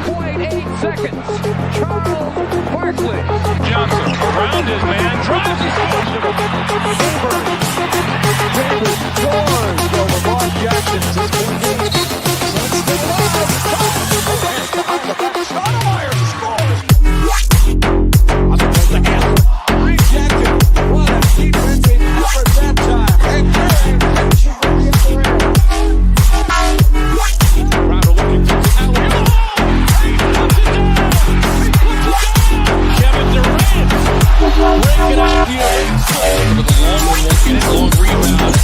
.8 seconds. Charles Barkley. Johnson around his man, drives his Davis scores. So Lamar Jackson just Stoudemire scores. Jackson, what a defensive effort that time. And Curry Crowder looking for the alley. Kevin Durant. Break it out here. With a long one, won't get it. Long rebound.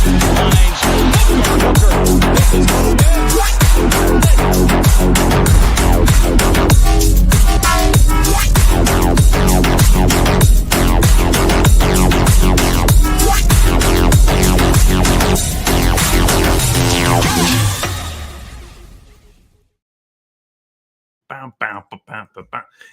Finds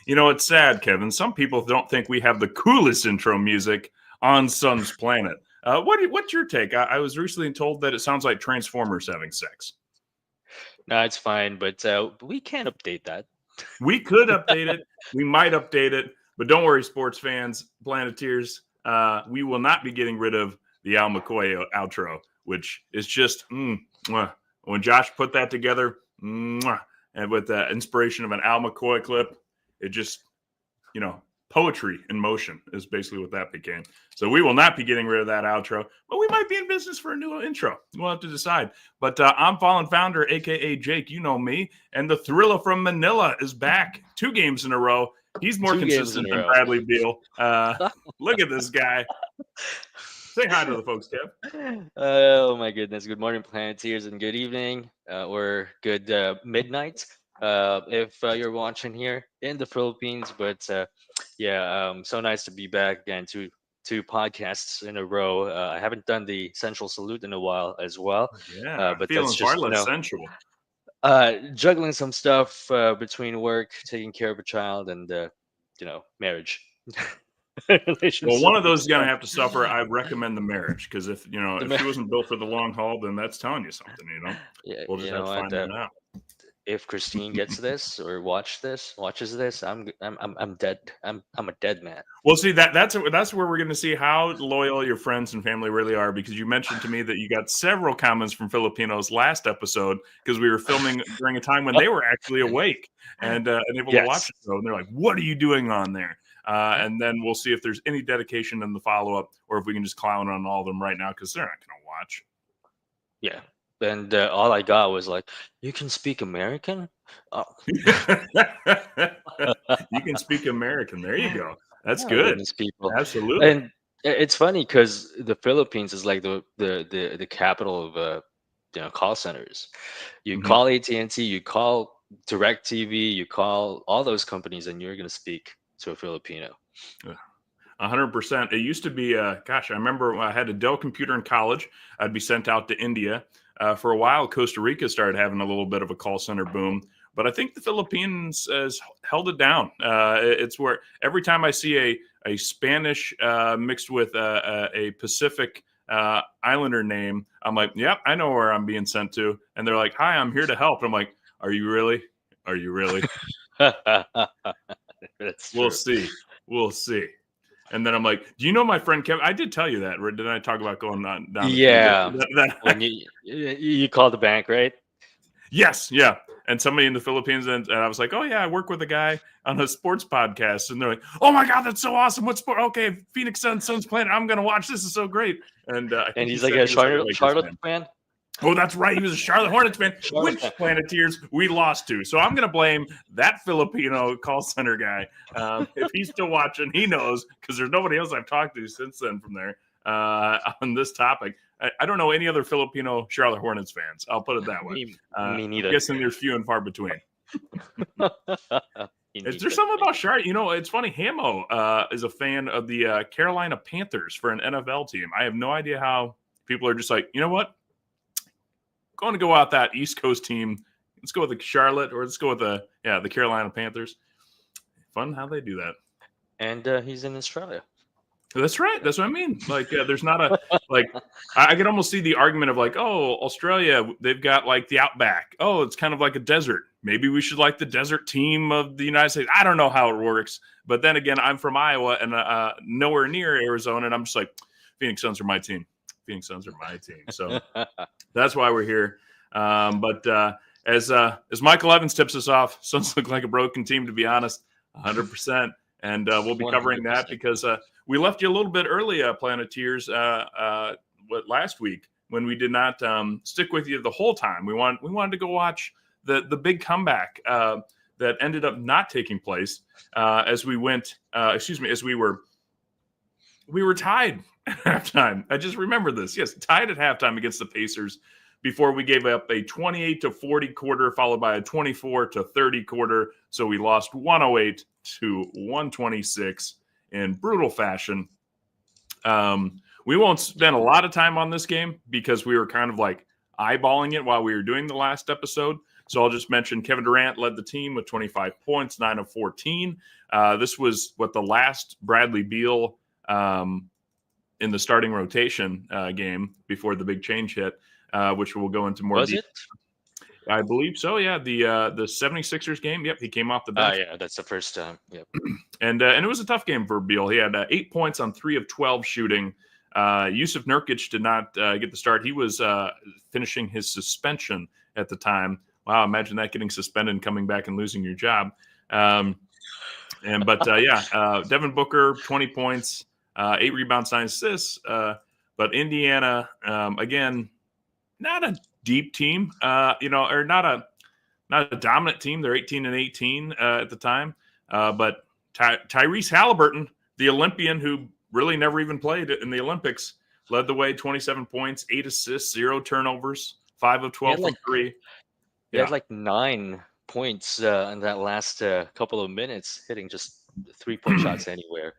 You know, it's sad, Kevin. Some people don't think we have the coolest intro music on Sun's planet. What's your take? I was recently told that it sounds like Transformers having sex. No, it's fine, but we can't update that. We could update it. We might update it. But don't worry, sports fans, Planeteers. We will not be getting rid of the Al McCoy outro, which is just when Josh put that together, and with the inspiration of an Al McCoy clip, it just, poetry in motion is basically what that became. So we will not be getting rid of that outro, but we might be in business for a new intro. We'll have to decide. But I'm Fallen Founder, a.k.a. Jake. You know me. And the Thriller from Manila is back 2 games in a row. He's more consistent than Bradley Beal. Look at this guy. Say hi to the folks, Kev. Oh, my goodness. Good morning, Planeteers, and good evening or good midnight if you're watching here in the Philippines. But so nice to be back again. Two podcasts in a row. I haven't done the Central Salute in a while as well. Yeah, but feeling that's just, far less sensual. Juggling some stuff between work, taking care of a child, and marriage. Well, one of those is going to have to suffer. I recommend the marriage, because if she wasn't built for the long haul, then that's telling you something. Yeah, we'll just have to find that out. If Christine gets this or watches this, I'm dead. I'm a dead man. Well, see, that's where we're going to see how loyal your friends and family really are, because you mentioned to me that you got several comments from Filipinos last episode, because we were filming during a time when they were actually awake and able to watch the show, and they're like, "What are you doing on there?" And then we'll see if there's any dedication in the follow-up, or if we can just clown on all of them right now, because they're not going to watch. Yeah. And all I got was like, "You can speak American?" Oh. You can speak American. There you go. That's good. People. Absolutely. And it's funny because the Philippines is like the capital of call centers. You call AT&T, you call DirecTV, you call all those companies, and you're going to speak to a Filipino. 100%. It used to be, I remember when I had a Dell computer in college, I'd be sent out to India. For a while, Costa Rica started having a little bit of a call center boom, but I think the Philippines has held it down. It's where every time I see a Spanish mixed with a Pacific Islander name, I'm like, yep, I know where I'm being sent to. And they're like, "Hi, I'm here to help." And I'm like, Are you really? Are you really? We'll see. We'll see. And then I'm like, "Do you know my friend Kevin?" I did tell you that. Did I talk about going on down? Yeah. When you called the bank, right? Yes. Yeah. And somebody in the Philippines, and I was like, "Oh yeah, I work with a guy on a sports podcast," and they're like, "Oh my God, that's so awesome! What sport? Okay, Phoenix Suns Planet. I'm gonna watch. This is so great." And he's like a Charlotte fan. Oh, that's right. He was a Charlotte Hornets fan, which Planeteers we lost to. So I'm going to blame that Filipino call center guy. If he's still watching, he knows, because there's nobody else I've talked to since then from there on this topic. I don't know any other Filipino Charlotte Hornets fans. I'll put it that way. Me neither. I'm guessing there's few and far between. Is there something about Charlotte? It's funny. Hamo is a fan of the Carolina Panthers for an NFL team. I have no idea how people are just like, you know what? Going to go out that East Coast team. Let's go with the Charlotte, or let's go with the Carolina Panthers. Fun how they do that. And he's in Australia. That's right. That's what I mean. Like, there's not a I could almost see the argument of like, oh, Australia, they've got like the outback. Oh, it's kind of like a desert. maybe we should like the desert team of the United States. I don't know how it works. But then again, I'm from Iowa and nowhere near Arizona. And I'm just like, Phoenix Suns are my team. Phoenix Suns are my team. So that's why we're here. But as Michael Evans tips us off, Suns look like a broken team, to be honest, 100%. And we'll be covering 100%. That because we left you a little bit early, Planeteers, last week when we did not stick with you the whole time. We wanted to go watch the big comeback that ended up not taking place as we were tied at halftime. I just remember this. Yes, tied at halftime against the Pacers before we gave up a 28-40 quarter, followed by a 24-30 quarter. So we lost 108-126 in brutal fashion. We won't spend a lot of time on this game because we were kind of like eyeballing it while we were doing the last episode. So I'll just mention Kevin Durant led the team with 25 points, 9 of 14. This was the last Bradley Beal in the starting rotation game before the big change hit, which we'll go into more. Was it? I believe so, yeah. The 76ers game, yep, he came off the bench. Yeah, that's the first time. Yep. And it was a tough game for Beal. He had 8 points on 3 of 12 shooting. Yusuf Nurkic did not get the start. He was finishing his suspension at the time. Wow, imagine that, getting suspended and coming back and losing your job. Devin Booker, 20 points, 8 rebounds, 9 assists. But Indiana, again, not a deep team, or not a dominant team. They're 18-18 at the time. But Tyrese Halliburton, the Olympian who really never even played in the Olympics, led the way, 27 points, 8 assists, 0 turnovers, 5 of 12 from 3. He had like 9 points in that last couple of minutes, hitting just 3-point shots anywhere.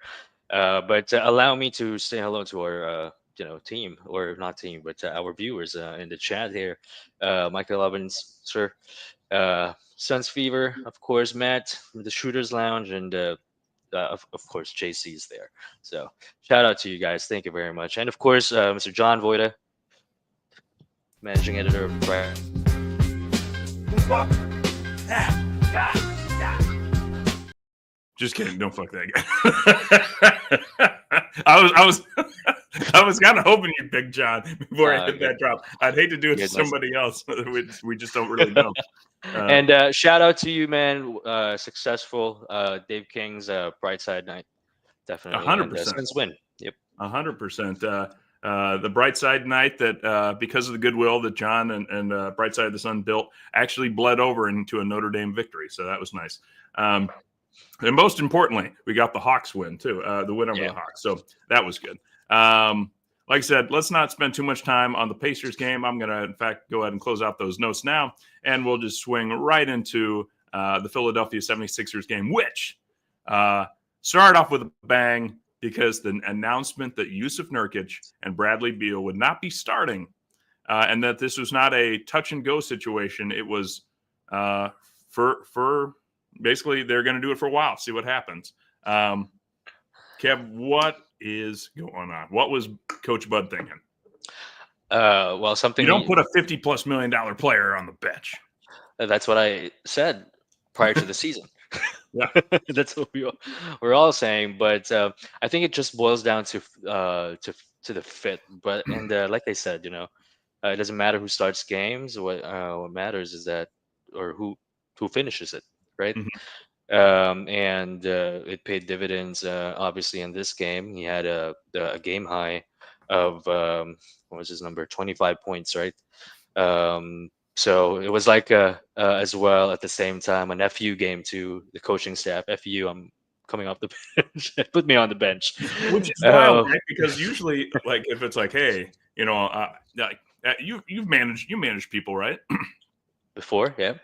But allow me to say hello to our team, or not team, but our viewers in the chat here. Michael Evans, sir. Suns Fever, of course, Matt from the Shooters Lounge, and of course, JC is there. So shout out to you guys. Thank you very much. And of course, Mr. John Voida, managing editor of Bright. Just kidding. Don't fuck that guy. I was kind of hoping you'd pick John before I hit that drop. I'd hate to do it to somebody else. We just don't really know. And shout out to you, man. Successful Dave King's Bright Side Night. Definitely. 100%. Suns win. Yep. 100%. The Bright Side Night that because of the goodwill that John and Bright Side of the Sun built actually bled over into a Notre Dame victory. So that was nice. And most importantly, we got the Hawks win too, the win over the Hawks. So that was good. Like I said, let's not spend too much time on the Pacers game. I'm going to, in fact, go ahead and close out those notes now, and we'll just swing right into the Philadelphia 76ers game, which started off with a bang because the announcement that Yusuf Nurkic and Bradley Beal would not be starting and that this was not a touch-and-go situation. It was for basically they're going to do it for a while, see what happens. Kev, what is going on? What was Coach Bud thinking? Well, something. You don't put a $50+ million player on the bench. That's what I said prior to the season. Yeah, that's what we're all saying. But I think it just boils down to the fit. But like I said, it doesn't matter who starts games. What matters is that, or who finishes it, right? Mm-hmm. And it paid dividends. Obviously, in this game, he had a game high of what was his number? 25 points, right? So it was like as well at the same time an FU game to the coaching staff. FU, I'm coming off the bench. Put me on the bench, which is wild, right? Because usually, like if it's like, hey, you manage people, right? Before, yeah,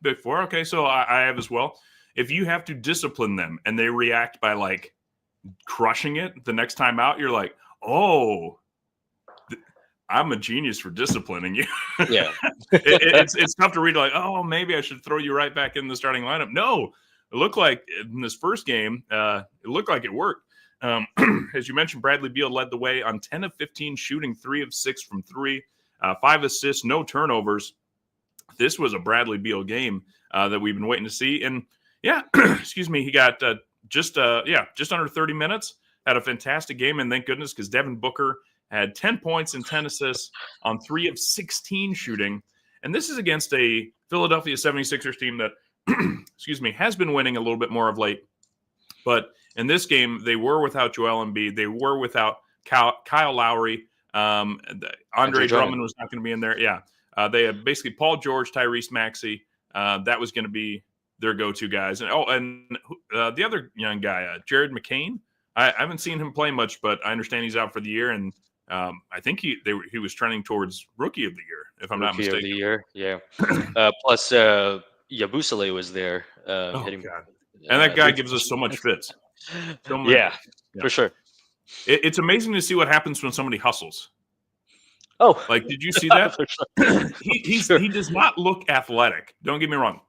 before. Okay, so I have as well. If you have to discipline them and they react by like crushing it the next time out, you're like, oh, I'm a genius for disciplining you. Yeah. It's tough to read like, oh, maybe I should throw you right back in the starting lineup. No, it looked like in this first game, it looked like it worked. As you mentioned, Bradley Beal led the way on 10 of 15 shooting, 3 of 6 from 3, 5 assists, no turnovers, this was a Bradley Beal game that we've been waiting to see. And yeah, excuse me, he got just under 30 minutes, had a fantastic game. And thank goodness, because Devin Booker had 10 points and 10 assists on 3 of 16 shooting. And this is against a Philadelphia 76ers team that, excuse me, has been winning a little bit more of late. But in this game, they were without Joel Embiid. They were without Kyle Lowry. Andre Drummond was not going to be in there. Yeah. They had basically Paul George, Tyrese Maxey. That was going to be their go-to guys. And the other young guy, Jared McCain. I haven't seen him play much, but I understand he's out for the year. And I think he was trending towards Rookie of the Year, if I'm not mistaken. Rookie of the Year, yeah. Plus, Yabusele was there. Hitting, God. And that guy gives us so much fits. Yeah, for sure. It's amazing to see what happens when somebody hustles. Oh, like, did you see that? Sure. He does not look athletic. Don't get me wrong.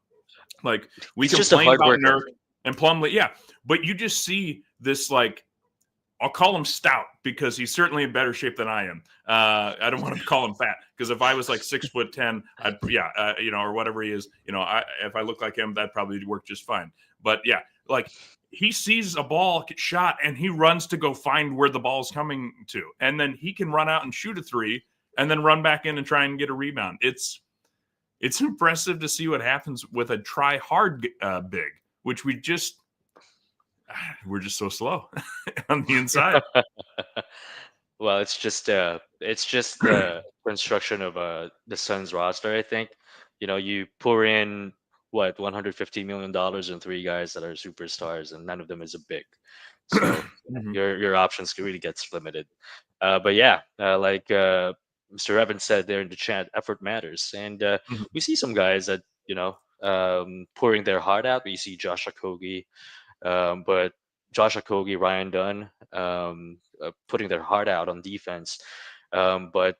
Like, we He's just a complain hard about worker. Nurk and Plumlee, yeah, but you just see this, like, I'll call him stout because he's certainly in better shape than I am. I don't want to call him fat because if I was like 6'10", I'd or whatever he is, if I look like him, that'd probably work just fine. But yeah, like, he sees a ball get shot and he runs to go find where the ball's coming to, and then he can run out and shoot a 3 and then run back in and try and get a rebound. It's impressive to see what happens with a try hard big, which we're just so on the inside. Well, it's just the construction of the Suns roster. I think you pour in what $150 million in 3 guys that are superstars, and none of them is a big. So Mhm. your options really gets limited. But yeah, like Mr. Evans said there in the chat, effort matters, and Mhm. we see some guys that pouring their heart out. We see Josh Okogie, but Josh Okogie, Ryan Dunn, putting their heart out on defense, but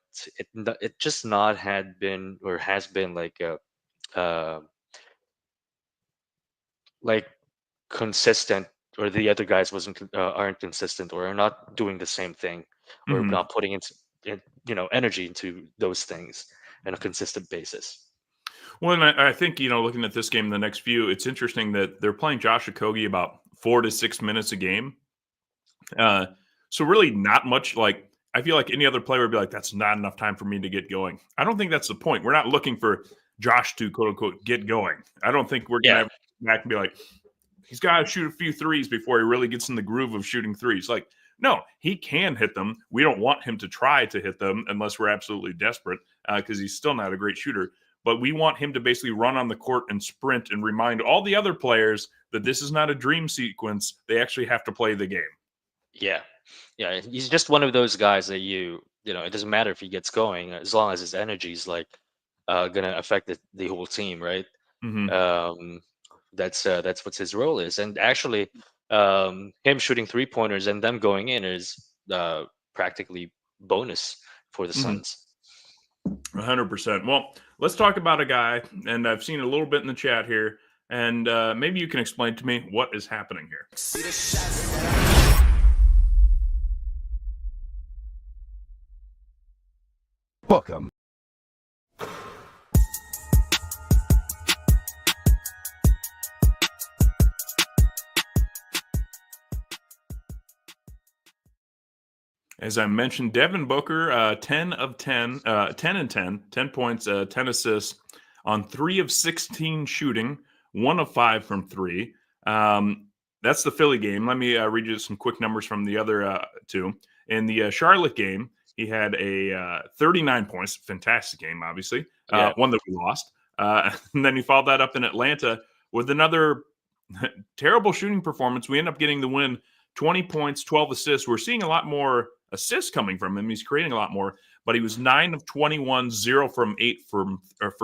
it just not had been or has been like a like consistent, or the other guys aren't consistent or are not doing the same thing, or Mhm. not putting energy into those things on a consistent basis. Well, and I think, looking at this game, the next few, it's interesting that they're playing Josh Okogie about 4 to 6 minutes a game. So really not much. Like, I feel like any other player would be like, that's not enough time for me to get going. I don't think that's the point. We're not looking for Josh to, quote unquote, get going. I don't think we're going to back and be like, he's got to shoot a few threes before he really gets in the groove of shooting threes. Like, no, he can hit them. We don't want him to try to hit them unless we're absolutely desperate, because he's still not a great shooter. But we want him to basically run on the court and sprint and remind all the other players that this is not a dream sequence. They actually have to play the game. Yeah, he's just one of those guys that it doesn't matter if he gets going as long as his energy is like gonna affect the whole team, right? Mm-hmm. That's what his role is, and actually, him shooting 3-pointers and them going in is practically bonus for the Suns. 100%. Well, let's talk about a guy, and I've seen a little bit in the chat here, and maybe you can explain to me what is happening here. Welcome. As I mentioned, Devin Booker, 10 of 10, 10 and 10 points, 10 assists on 3 of 16 shooting, 1 of 5 from 3. That's the Philly game. Let me read you some quick numbers from the other 2. In the Charlotte game, he had a 39 points, fantastic game, obviously, one that we lost. And then he followed that up in Atlanta with another terrible shooting performance. We end up getting the win, 20 points, 12 assists. We're seeing a lot more assists coming from him. He's creating a lot more, but he was 9 of 21, 0 from 8 for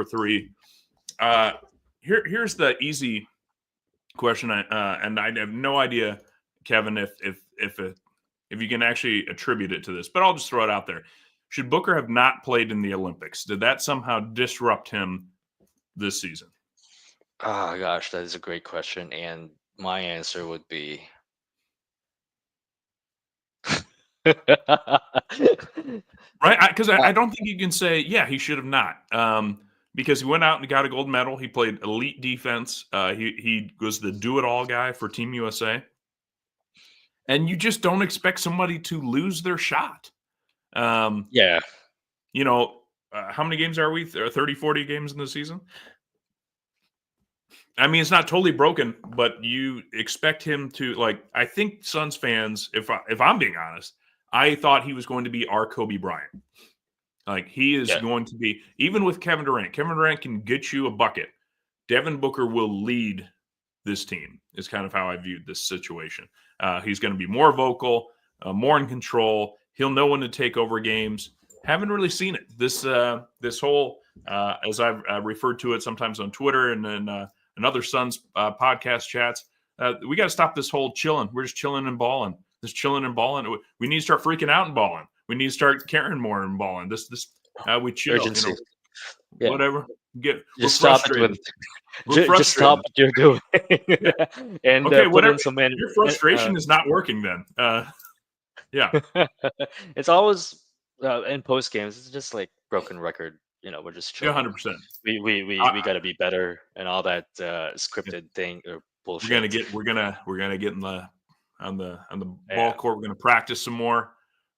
3. Here's the easy question, and I have no idea, Kevin, if you can actually attribute it to this, but I'll just throw it out there. Should Booker have not played in the Olympics? Did that somehow disrupt him this season? Oh gosh, that is a great question, and my answer would be right, because I don't think you can say, yeah, he should have not. because he went out and got a gold medal. He played elite defense. He was the do-it-all guy for Team USA. And you just don't expect somebody to lose their shot. Yeah. How many games are we? 30, 40 games in the season? I mean, it's not totally broken, but you expect him to, like, I think Suns fans, if I'm being honest, I thought he was going to be our Kobe Bryant. Like, he is going to be, even with Kevin Durant can get you a bucket. Devin Booker will lead this team, is kind of how I viewed this situation. He's going to be more vocal, more in control. He'll know when to take over games. Haven't really seen it. This whole, as I've referred to it sometimes on Twitter and then other Suns podcast chats, we got to stop this whole chilling. We're just chilling and balling. This chilling and balling. We need to start freaking out and balling. We need to start caring more and balling. We chill. Urgency. Whatever. Just stop it with. Just stop what you're doing. And okay, put whatever. in some energy. Your frustration is not working then. Yeah. It's always in post games. It's just like broken record. We're just chilling. 100%. We got to be better and all that scripted thing or bullshit. We're gonna get on the ball court. We're gonna practice some more.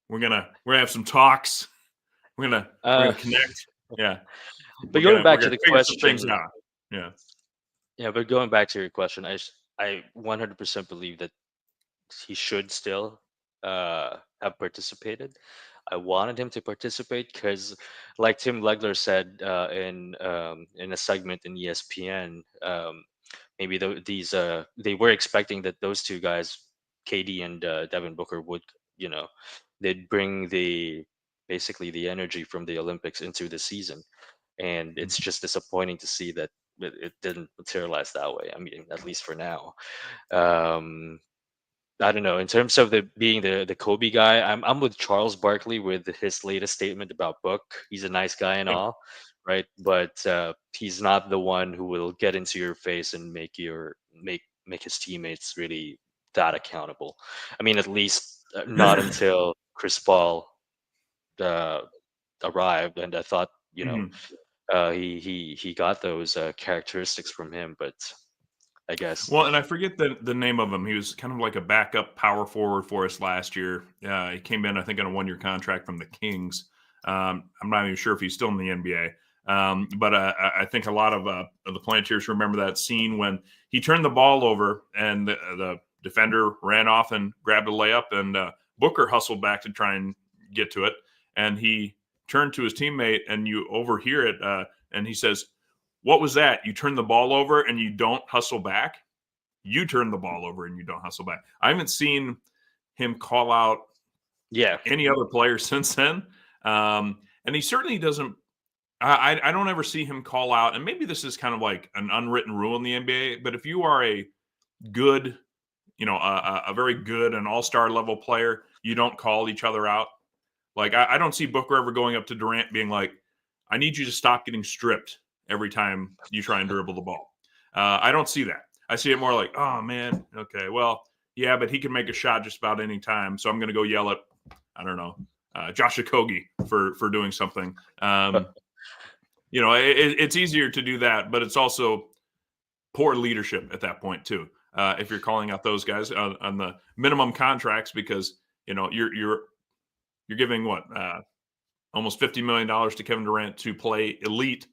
We're gonna have some talks. We're gonna connect. Yeah. But going back to the question, yeah. But going back to your question, I 100% believe that he should still have participated. I wanted him to participate because, like Tim Legler said in a segment in ESPN, maybe they were expecting that those two guys, KD and Devin Booker, would they'd bring basically the energy from the Olympics into the season, and it's just disappointing to see that it didn't materialize that way. I mean, at least for now. I don't know. In terms of being the Kobe guy, I'm with Charles Barkley with his latest statement about Book. He's a nice guy and all, right? But he's not the one who will get into your face and make his teammates really that accountable. I mean, at least not until Chris Paul arrived, and I thought he got those characteristics from him, but I guess. Well, and I forget the name of him. He was kind of like a backup power forward for us last year. He came in, I think, on a 1-year contract from the Kings. I'm not even sure if he's still in the NBA. But I think a lot of the Planeteers remember that scene when he turned the ball over and the defender ran off and grabbed a layup, and Booker hustled back to try and get to it. And he turned to his teammate, and you overhear it, and he says, "What was that? You turn the ball over and you don't hustle back? You turn the ball over and you don't hustle back." I haven't seen him call out any other player since then. And he certainly doesn't. I don't ever see him call out, and maybe this is kind of like an unwritten rule in the NBA, but if you are a good, a very good and all-star level player, you don't call each other out. Like, I don't see Booker ever going up to Durant being like, "I need you to stop getting stripped every time you try and dribble the ball." I don't see that. I see it more like, "Oh, man, okay, well, yeah, but he can make a shot just about any time, so I'm going to go yell at, I don't know, Josh Okogie for doing something." It's easier to do that, but it's also poor leadership at that point too. If you're calling out those guys on the minimum contracts, because you're giving almost $50 million to Kevin Durant to play elite.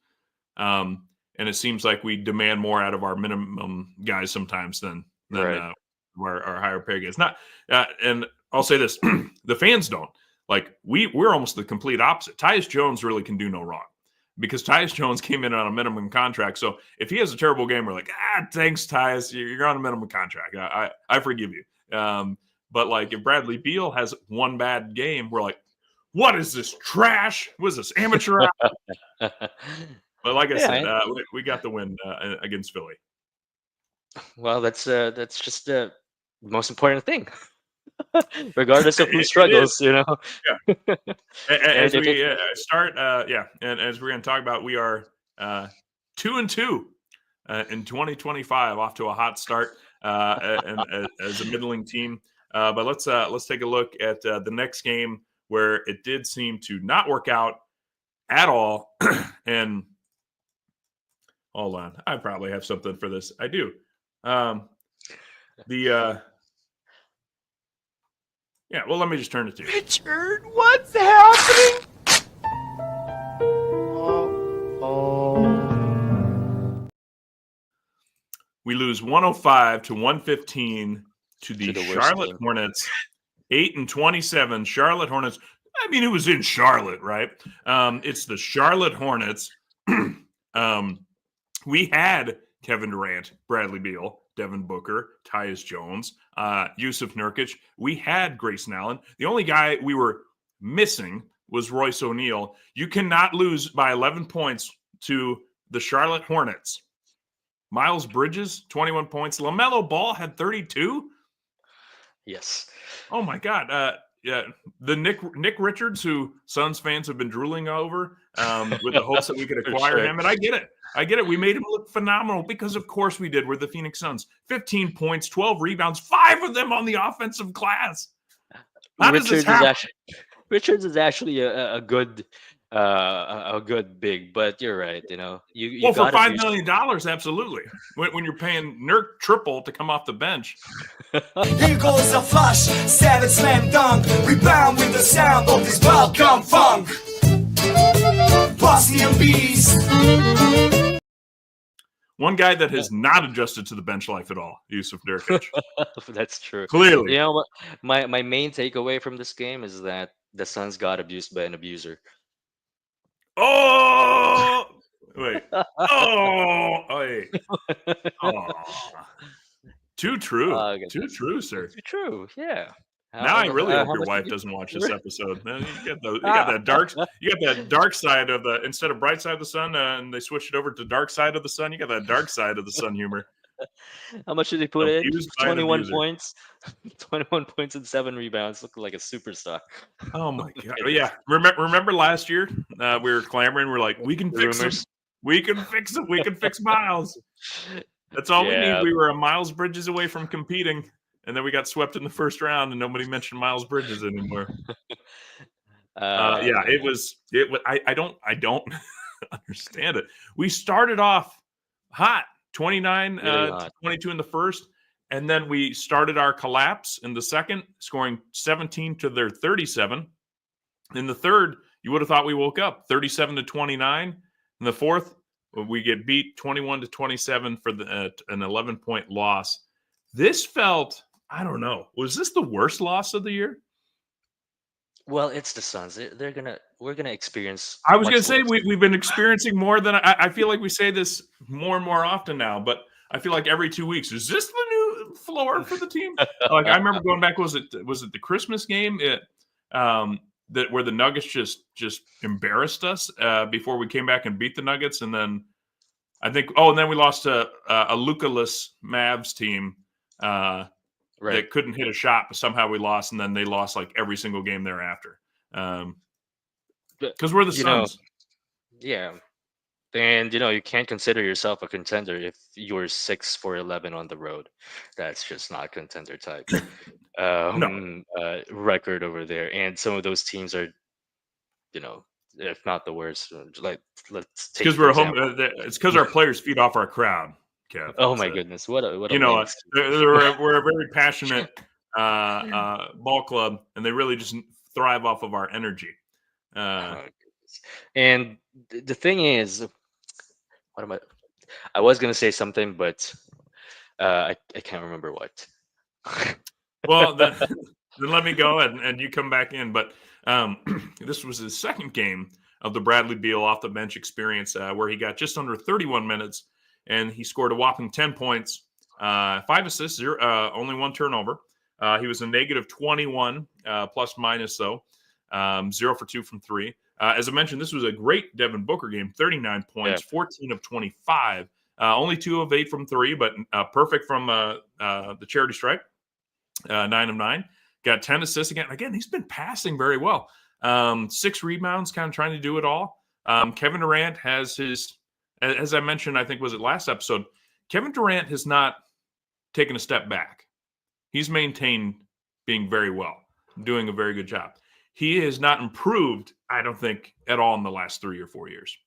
And it seems like we demand more out of our minimum guys sometimes than our higher pay guys. Not, and I'll say this: the fans don't. Like, we're almost the complete opposite. Tyus Jones really can do no wrong, because Tyus Jones came in on a minimum contract. So if he has a terrible game, we're like, thanks, Tyus, you're on a minimum contract. I forgive you. But like, if Bradley Beal has one bad game, we're like, what is this trash? What is this amateur? But like I said, we got the win against Philly. Well, that's just the most important thing, regardless of who struggles. Yeah. As we start, and as we're going to talk about, we are 2-2 in 2025, off to a hot start, and as a middling team. But let's take a look at the next game, where it did seem to not work out at all, and Hold on. I probably have something for this. I do. Yeah, well, let me just turn it to you. Richard, what's happening? We lose 105 to 115 to the the worst Charlotte team. Hornets. 8-27. Charlotte Hornets. I mean, it was in Charlotte, right? It's the Charlotte Hornets. We had Kevin Durant, Bradley Beal, Devin Booker, Tyus Jones, Yusuf Nurkic. We had Grayson Allen. The only guy we were missing was Royce O'Neal. You cannot lose by 11 points to the Charlotte Hornets. Miles Bridges, 21 points. LaMelo Ball had 32. Yes. Oh my God! Yeah, the Nick Richards, who Suns fans have been drooling over, with the hopes that we could For acquire sure. him, and I get it. We made him look phenomenal because, of course, we did. We're the Phoenix Suns. 15 points, 12 rebounds, 5 of them on the offensive glass. How does this happen? Richards is actually a good big, but you're right. You Well, for gotta $5 do million, absolutely. When you're paying Nurk triple to come off the bench. Here goes a flush, savage slam dunk. Rebound with the sound of this welcome funk. Bosnian beast. One guy that has not adjusted to the bench life at all, Yusuf Nurkic. That's true. Clearly. You know what? My main takeaway from this game is that the Suns got abused by an abuser. Oh, wait. Oh, wait. Oh. Too true. Too true, sir. True. Yeah. Now I really hope how your much wife did you- doesn't watch this episode. You got that dark side of the, instead of bright side of the sun, and they switched it over to dark side of the sun. You got that dark side of the sun humor. How much did they put in? Abused by an 21 abuser. points. 21 points and 7 rebounds. Looking like a superstar. Oh my God! Yeah, remember last year we were clamoring. We're like, we can fix him. Rumors. We can fix him. We can fix Miles. That's all we need. Yeah. We were a Miles Bridges away from competing. And then we got swept in the first round, and nobody mentioned Miles Bridges anymore. Yeah, it was. I don't understand it. We started off hot, 29 Really hot. 22 in the first, and then we started our collapse in the second, scoring 17 to their 37. In the third, you would have thought we woke up, 37-29. In the fourth, we get beat 21-27 for an 11-point loss. This felt. I don't know. Was this the worst loss of the year? Well, it's the Suns. We're gonna experience. I was much going to say worse. we've been experiencing more than I feel like we say this more and more often now, but I feel like every 2 weeks, is this the new floor for the team? Like I remember going back, was it the Christmas game? That where the Nuggets just embarrassed us before we came back and beat the Nuggets, and then I think and then we lost to a Luka-less Mavs team. Right. That couldn't hit a shot, but somehow we lost, and then they lost like every single game thereafter. Because we're the Suns. Yeah. And you can't consider yourself a contender if you're 6-11 on the road. That's just not contender type record over there. And some of those teams are, if not the worst. Like let's take Because for we're home. example- It's because our players feed off our crowd. Kev. Oh That's my it. goodness! What a We're mix. a very passionate ball club, and they really just thrive off of our energy. Oh my goodness. And the thing is, what am I? I was gonna say something, but I can't remember what. Well, then let me go and you come back in. But this was his second game of the Bradley Beal off the bench experience, where he got just under 31 minutes. And he scored a whopping 10 points, 5 assists, only 1 turnover. He was a negative 21 plus minus, though, 0 for 2 from 3. As I mentioned, this was a great Devin Booker game, 39 points, 14 of 25, only 2 of 8 from 3, but perfect from the charity stripe, 9 of 9. Got 10 assists again. Again, he's been passing very well. 6 rebounds, kind of trying to do it all. Kevin Durant has his... As I mentioned, I think was it last episode, Kevin Durant has not taken a step back. He's maintained being very well, doing a very good job. He has not improved, I don't think, at all in the last 3 or 4 years.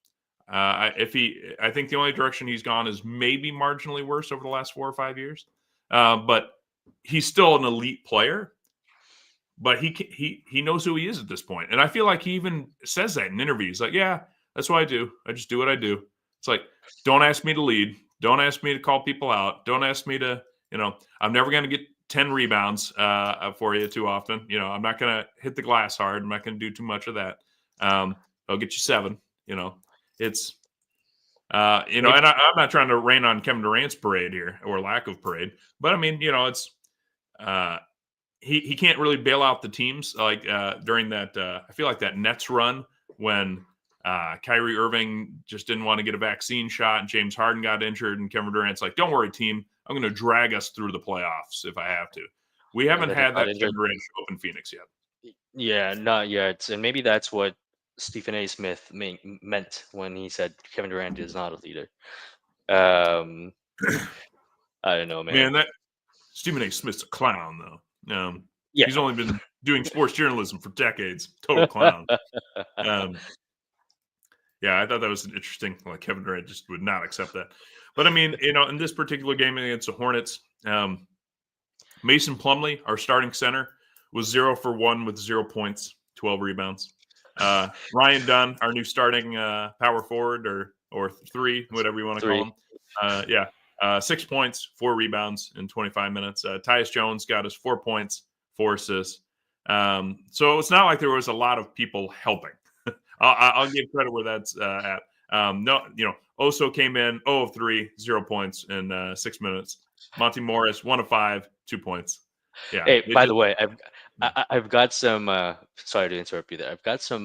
I think the only direction he's gone is maybe marginally worse over the last 4 or 5 years. But he's still an elite player. But he knows who he is at this point. And I feel like he even says that in interviews. Like, yeah, that's what I do. I just do what I do. It's like, don't ask me to lead. Don't ask me to call people out. Don't ask me to, I'm never going to get 10 rebounds for you too often. I'm not going to hit the glass hard. I'm not going to do too much of that. I'll get you 7. It's, and I'm not trying to rain on Kevin Durant's parade here or lack of parade. But I mean, it's, he can't really bail out the teams like during that. I feel like that Nets run when Kyrie Irving just didn't want to get a vaccine shot and James Harden got injured and Kevin Durant's like, don't worry, team. I'm going to drag us through the playoffs if I have to. We haven't had that Kevin Durant show up in Phoenix yet. Yeah, not yet. And maybe that's what Stephen A. Smith meant when he said Kevin Durant is not a leader. I don't know, man. Man, that Stephen A. Smith's a clown, though. Yeah. He's only been doing sports journalism for decades. Total clown. Yeah, I thought that was interesting. Like Kevin Durant just would not accept that. But I mean, in this particular game against the Hornets, Mason Plumlee, our starting center, was 0 for 1 with 0 points, 12 rebounds. Ryan Dunn, our new starting power forward or 3, whatever you want to call him. 6 points, 4 rebounds in 25 minutes. Tyus Jones got us 4 points, 4 assists. So it's not like there was a lot of people helping. I'll give credit where that's at. Oso came in 0 of 3, 0 points in 6 minutes. Monty Morris 1 of 5, 2 points. Yeah. Hey, by the way, I've got some. Sorry to interrupt you there. I've got some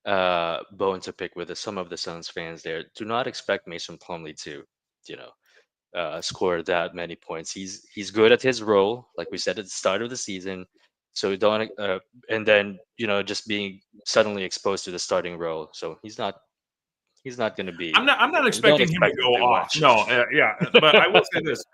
bone to pick with some of the Suns fans there. Do not expect Mason Plumlee to, score that many points. He's good at his role, like we said at the start of the season. So don't and then just being suddenly exposed to the starting role. So he's not going to be. I'm not expecting him to go off. No, but I will say this.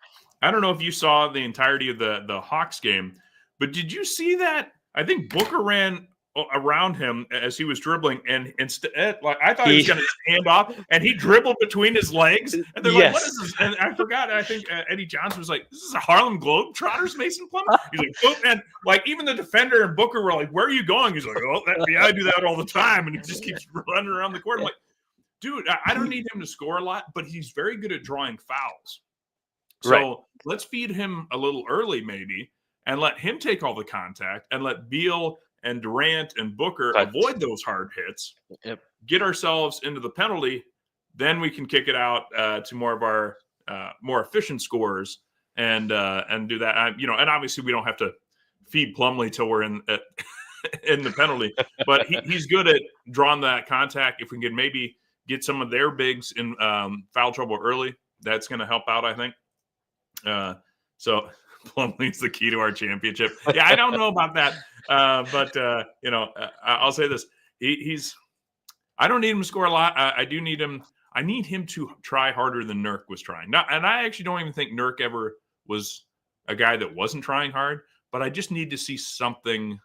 I don't know if you saw the entirety of the Hawks game, but did you see that? I think Booker ran around him as he was dribbling, and instead, like I thought he was going to stand off, and he dribbled between his legs, and they're like, "What is this?" And I forgot. I think Eddie Johnson was like, "This is a Harlem Globetrotters, Mason Plumlee." He's like, "Oh," and like even the defender and Booker were like, "Where are you going?" He's like, "Oh, I do that all the time," and he just keeps running around the court. I'm like, dude, I don't need him to score a lot, but he's very good at drawing fouls. So let's feed him a little early, maybe, and let him take all the contact, and let Beal and Durant and Booker avoid those hard hits. Yep. Get ourselves into the penalty, then we can kick it out to more of our more efficient scorers and do that. And obviously we don't have to feed Plumlee till we're in the penalty, but he's good at drawing that contact. If we can maybe get some of their bigs in foul trouble early, that's going to help out, I think. So Plumlee's the key to our championship. Yeah, I don't know about that. But I'll say this. I don't need him to score a lot. I do need him. I need him to try harder than Nurk was trying. And I actually don't even think Nurk ever was a guy that wasn't trying hard, but I just need to see something.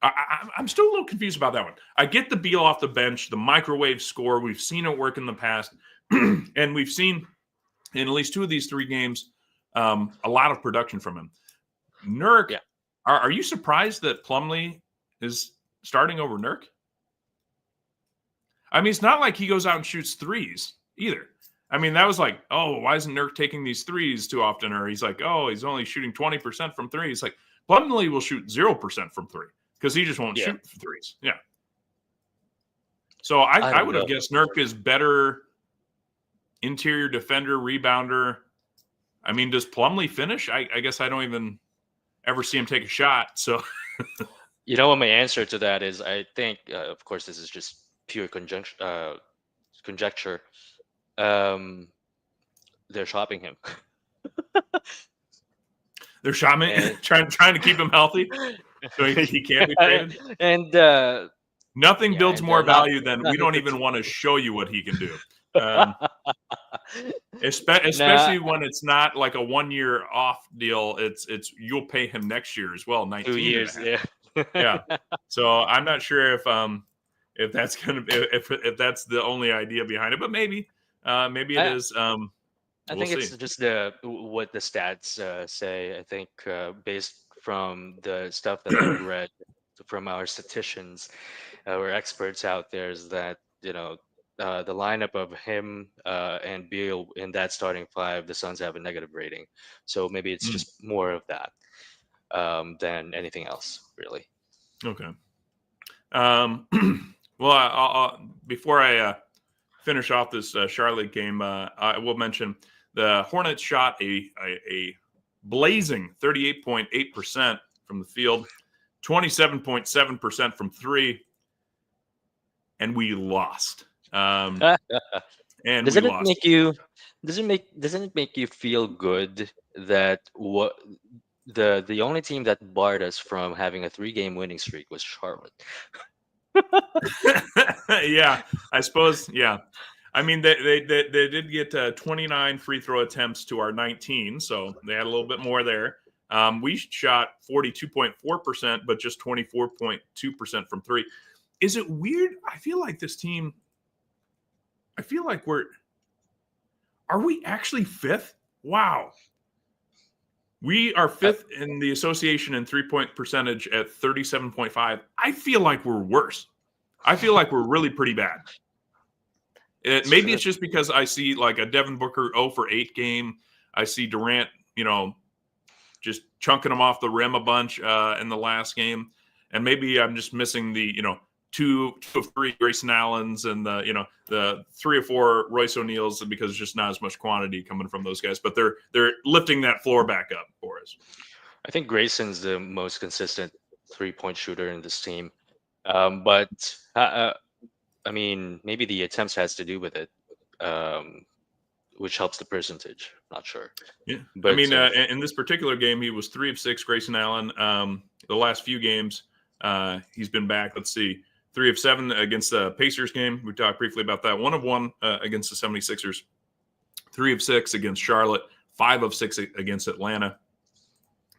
I'm still a little confused about that one. I get the Beal off the bench, the microwave score. We've seen it work in the past. And we've seen in at least 2 of these 3 games a lot of production from him. Nurk, are you surprised that Plumlee is starting over Nurk? I mean, it's not like he goes out and shoots threes either. I mean, that was like, oh, why isn't Nurk taking these threes too often? Or he's like, oh, he's only shooting 20% from 3. It's like Plumlee will shoot 0% from 3 because he just won't shoot threes. Yeah. So I would have guessed Nurk is better interior defender, rebounder. I mean, does Plumlee finish? I guess I don't even ever see him take a shot. So, what my answer to that is, I think, of course, this is just pure conjecture. They're shopping him. They're shopping, trying to keep him healthy, so he can't be traded. And nothing builds more value than we don't even want to show you what he can do. Especially when it's not like a 1-year off deal. It's you'll pay him next year as well. 19 2 years, yeah. So I'm not sure if if that's gonna be, if that's the only idea behind it, but maybe it I, is. I We'll think see. it's just what the stats say. I think based from the stuff that I've read from our statisticians, our experts out there, is that the lineup of him and Beal in that starting five, the Suns have a negative rating. So maybe it's Mm, just more of that than anything else, really. okay. Well, before I finish off this Charlotte game, I will mention the Hornets shot a blazing 38.8% from the field, 27.7% from three, and we lost. And we Doesn't it lost. make you doesn't it make you feel good that what the only team that barred us from having a 3-game winning streak was Charlotte? Yeah, I suppose. Yeah, I mean they did get 29 free throw attempts to our 19, so they had a little bit more there. We shot 42.4%, but just 24.2% from three. Is it weird? I feel like this team. I feel like are we actually fifth? Wow. We are fifth in the association in 3-point percentage at 37.5. I feel like we're worse. I feel like we're really pretty bad. It's Maybe true. it's just because I see like a Devin Booker 0 for 8 game. I see Durant, just chunking them off the rim a bunch in the last game. And maybe I'm just missing the, two of three Grayson Allens and the 3 or 4 Royce O'Neals because there's just not as much quantity coming from those guys. But they're lifting that floor back up for us. I think Grayson's the most consistent 3-point shooter in this team. But I mean, maybe the attempts has to do with it, which helps the percentage. Not sure. Yeah, I But mean, in this particular game, he was 3 of 6. Grayson Allen. The last few games, he's been back. Let's see, 3 of 7 against the Pacers game. We talked briefly about that. 1 of 1 against the 76ers. 3 of 6 against Charlotte. 5 of 6 against Atlanta.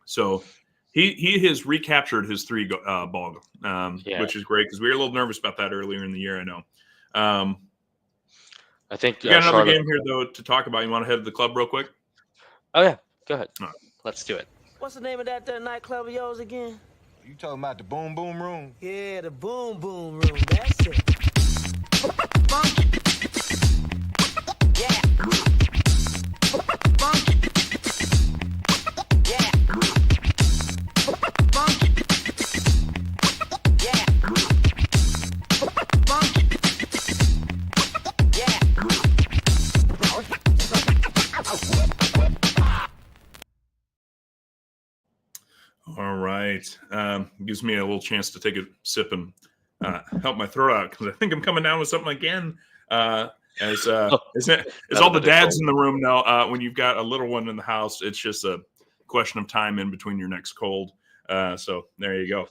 So he has recaptured his 3 ball, yeah, which is great because we were a little nervous about that earlier in the year. I know. I think We got another Charlotte. game here though to talk about. You want to head to the club real quick? Oh yeah, go ahead. All right. Let's do it. What's the name of that nightclub of yours again? You talking about the Boom Boom Room? Yeah, the Boom Boom Room. That's it. Yeah. Yeah. All right. Gives me a little chance to take a sip and help my throat out because I think I'm coming down with something again. As all the dads in the room know, when you've got a little one in the house, it's just a question of time in between your next cold. So there you go.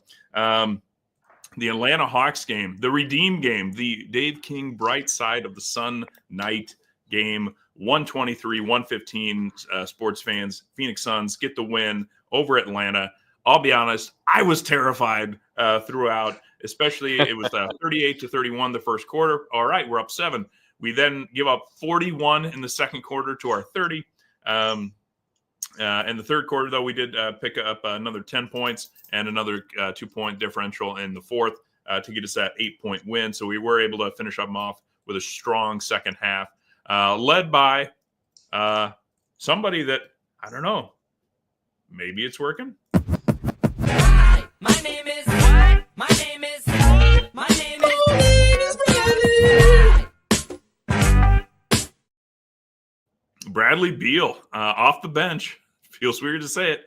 The Atlanta Hawks game, the Redeem game, the Dave King bright side of the sun night game, 123-115. Sports fans, Phoenix Suns get the win over Atlanta. I'll be honest, I was terrified throughout, especially it was 38-31 the first quarter. All right, we're up 7. We then give up 41 in the second quarter to our 30. In the third quarter, though, we did pick up another 10 points and another 2-point differential in the fourth to get us that 8-point win. So we were able to finish them off with a strong second half, led by somebody that, I don't know, maybe it's working. My name is Bradley. Bradley Beal off the bench. Feels weird to say it.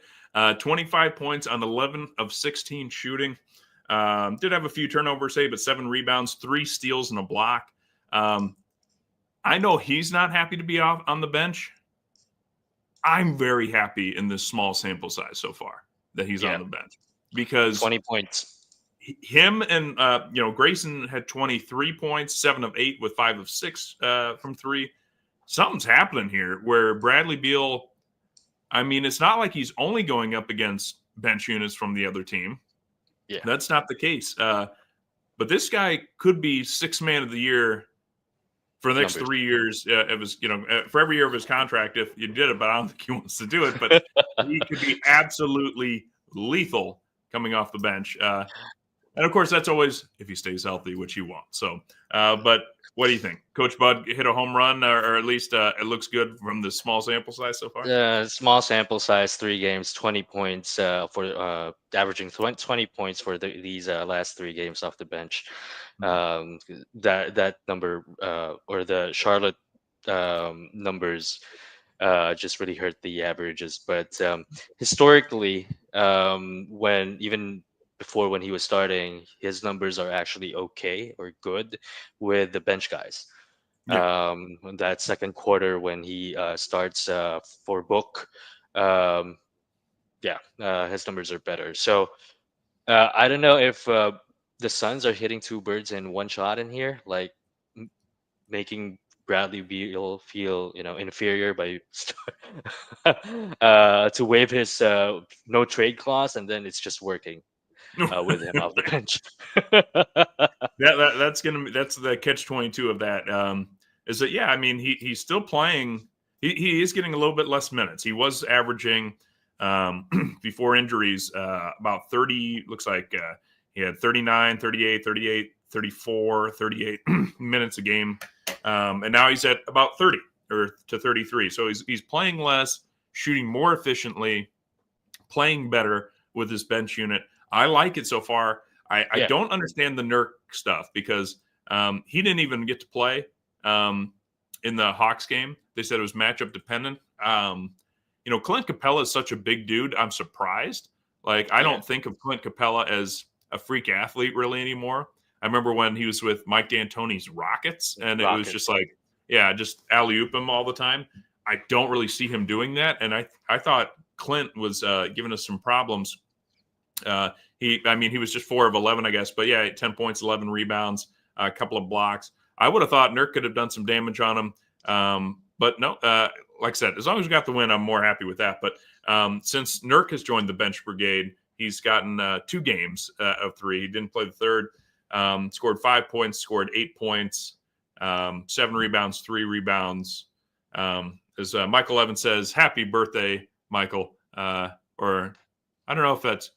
25 points on 11 of 16 shooting. Did have a few turnovers, but 7 rebounds, 3 steals, and a block. I know he's not happy to be off on the bench. I'm very happy in this small sample size so far that he's on the bench because 20 points. Him and Grayson had 23 points, 7 of 8 with 5 of 6 from 3. Something's happening here where Bradley Beal, I mean, it's not like he's only going up against bench units from the other team. Yeah. That's not the case. But but this guy could be sixth man of the year for the next Numbers. 3 years of his, for every year of his contract if you did it. But I don't think he wants to do it. But he could be absolutely lethal coming off the bench. And of course, that's always if he stays healthy, which he won't. So, but what do you think? Coach Bud hit a home run, or at least it looks good from the small sample size so far? Small sample size, 3 games, 20 points for averaging 20 points for these last 3 games off the bench. That number or the Charlotte numbers just really hurt the averages. But historically, when even before when he was starting, his numbers are actually okay or good with the bench guys. That second quarter when he starts for Book, his numbers are better. So I don't know if the Suns are hitting 2 birds in one shot in here, like making Bradley Beal feel inferior by to waive his no trade clause, and then it's just working with him off the bench. That's the catch-22 of that. Is that I mean he's still playing. He is getting a little bit less minutes. He was averaging before injuries about 30. Looks like he had 39, 38, 38, 34, 38 minutes a game, and now he's at about 30 or to 33. So he's playing less, shooting more efficiently, playing better with his bench unit. I like it so far. I don't understand the Nurk stuff because he didn't even get to play in the Hawks game. They said it was matchup dependent. Clint Capella is such a big dude. I'm surprised. I don't think of Clint Capella as a freak athlete really anymore. I remember when he was with Mike D'Antoni's Rockets, and it was just just alley-oop him all the time. I don't really see him doing that, and I thought Clint was giving us some problems. He was just 4 of 11, I guess, but 10 points, 11 rebounds, a couple of blocks. I would have thought Nurk could have done some damage on him, but no. Like I said, as long as we got the win, I'm more happy with that. But since Nurk has joined the bench brigade, he's gotten 2 games of 3. He didn't play the third. Scored 5 points, scored 8 points, 7 rebounds, 3 rebounds. As Michael Evans says, happy birthday, Michael. Or I don't know if that's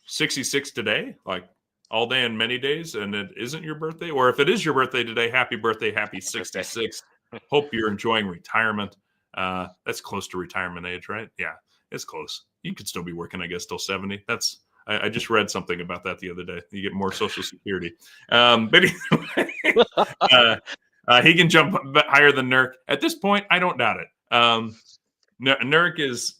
66 today, like all day and many days, and it isn't your birthday. Or if it is your birthday today, happy birthday, happy 66. Hope you're enjoying retirement. That's close to retirement age, right? Yeah, it's close. You could still be working, I guess, till 70. I just read something about that the other day. You get more Social Security. But anyway, he can jump higher than Nurk. At this point, I don't doubt it. Nurk is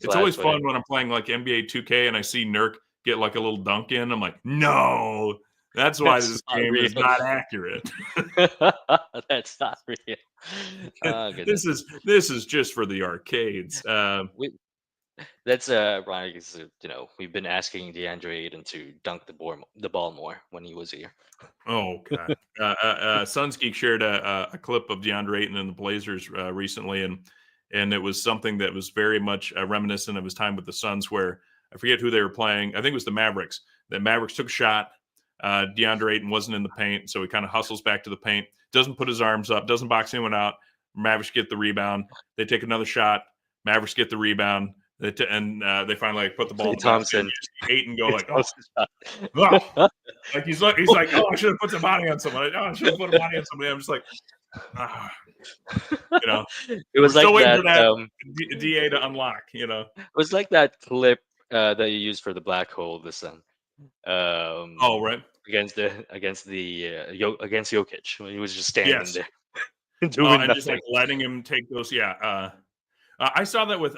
it's always fun when I'm playing like NBA 2K and I see Nurk get like a little dunk in. I'm like, no, that's why this game is not accurate. That's not real. This is just for the arcades. That's ironic. We've been asking DeAndre Ayton to dunk the ball more when he was here. Oh God! Suns Geek shared a clip of DeAndre Ayton and the Blazers recently, and it was something that was very much reminiscent of his time with the Suns, where I forget who they were playing. I think it was the Mavericks. The Mavericks took a shot. DeAndre Ayton wasn't in the paint, so he kind of hustles back to the paint. Doesn't put his arms up. Doesn't box anyone out. Mavericks get the rebound. They take another shot. Mavericks get the rebound. They finally put the ball in the basket. Ayton go like, oh. Like he's like, oh, I should have put the body on someone. Oh, I should have put a body on somebody. I'm just like, it was like that DA to unlock. It was like that clip that you used for the black hole of the sun. Right. Against Jokic when he was just standing there doing and nothing. just like letting him take those. I saw that with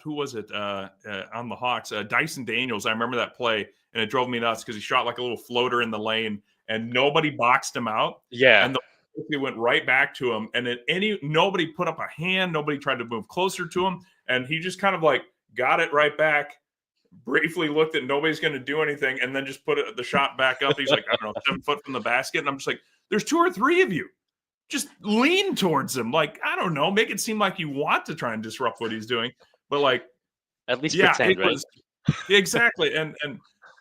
who was it on the Hawks? Dyson Daniels. I remember that play, and it drove me nuts because he shot like a little floater in the lane, and nobody boxed him out. Yeah, and he went right back to him, and then nobody put up a hand, nobody tried to move closer to him, and he just kind of like got it right back. Briefly looked at nobody's going to do anything, and then just put the shot back up. He's like, I don't know, 7 foot from the basket, and I'm just like, there's 2 or 3 of you. Just lean towards him. Like, I don't know, make it seem like you want to try and disrupt what he's doing. But like, at least pretend, right? Exactly. And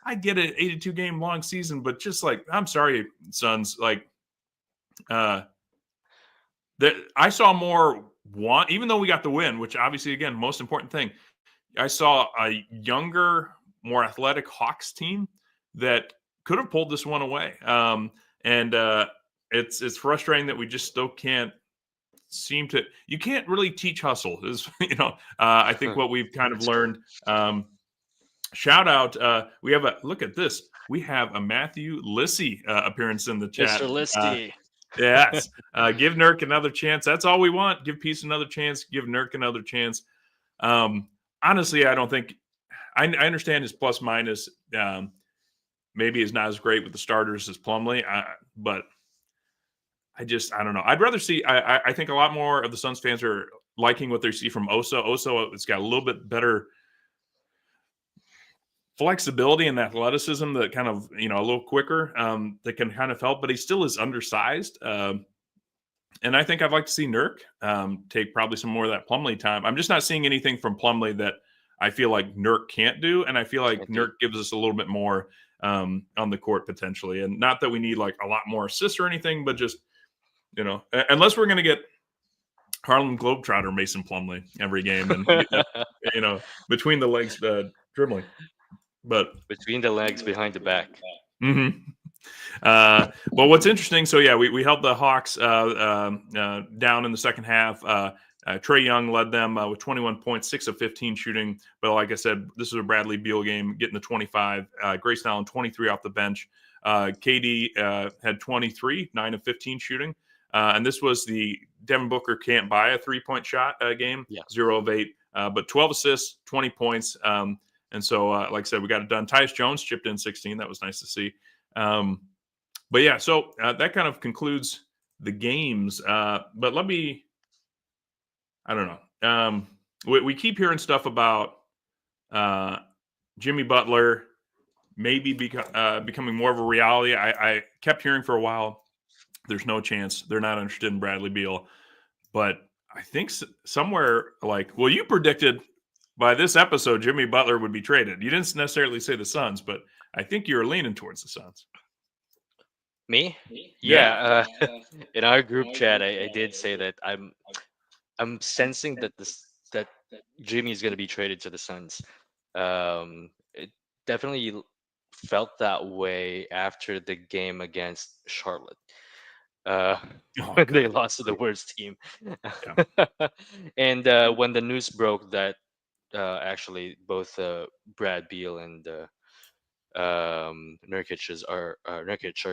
I get it, 82 game long season, but just like, I'm sorry, Suns, like, that I saw more even though we got the win, which obviously, again, most important thing. I saw a younger, more athletic Hawks team that could have pulled this one away. And it's frustrating that we just still can't seem to. You can't really teach hustle. Is I think what we've kind of learned. Shout out. We have a look at this. We have a Matthew Lissy appearance in the chat. Mr. Listy. Yes. Give Nurk another chance. That's all we want. Give Peace another chance. Give Nurk another chance. Honestly, I don't think I understand his plus minus. Maybe is not as great with the starters as Plumlee, but I don't know. I'd rather see. I think a lot more of the Suns fans are liking what they see from Oso. Oso, it's got a little bit better flexibility and athleticism that kind of, a little quicker, that can kind of help, but he still is undersized. And I think I'd like to see Nurk take probably some more of that Plumlee time. I'm just not seeing anything from Plumlee that I feel like Nurk can't do. And I feel like Nurk gives us a little bit more on the court potentially. And not that we need like a lot more assists or anything, but just, unless we're going to get Harlem Globetrotter Mason Plumlee every game and, between the legs dribbling. But between the legs, behind the back. Mm-hmm. Well, what's interesting, so yeah, we held the Hawks down in the second half. Trae Young led them with 21 points, 6 of 15 shooting. But like I said, this is a Bradley Beal game, getting the 25. Grayson Allen, 23 off the bench. KD had 23, 9 of 15 shooting. And this was the Devin Booker can't buy a 3-point shot game, 0 of 8. But 12 assists, 20 points. And so, like I said, we got it done. Tyus Jones chipped in 16. That was nice to see. But yeah, so that kind of concludes the games. But I don't know. We keep hearing stuff about Jimmy Butler maybe becoming more of a reality. I kept hearing for a while, there's no chance. They're not interested in Bradley Beal. But I think somewhere you predicted by this episode, Jimmy Butler would be traded. You didn't necessarily say the Suns, but I think you're leaning towards the Suns. Me? Yeah. In our group chat, I did say that I'm sensing that that Jimmy is going to be traded to the Suns. It definitely felt that way after the game against Charlotte. When they lost to the worst team. Yeah. And when the news broke that actually both Brad Beal and Nurkic are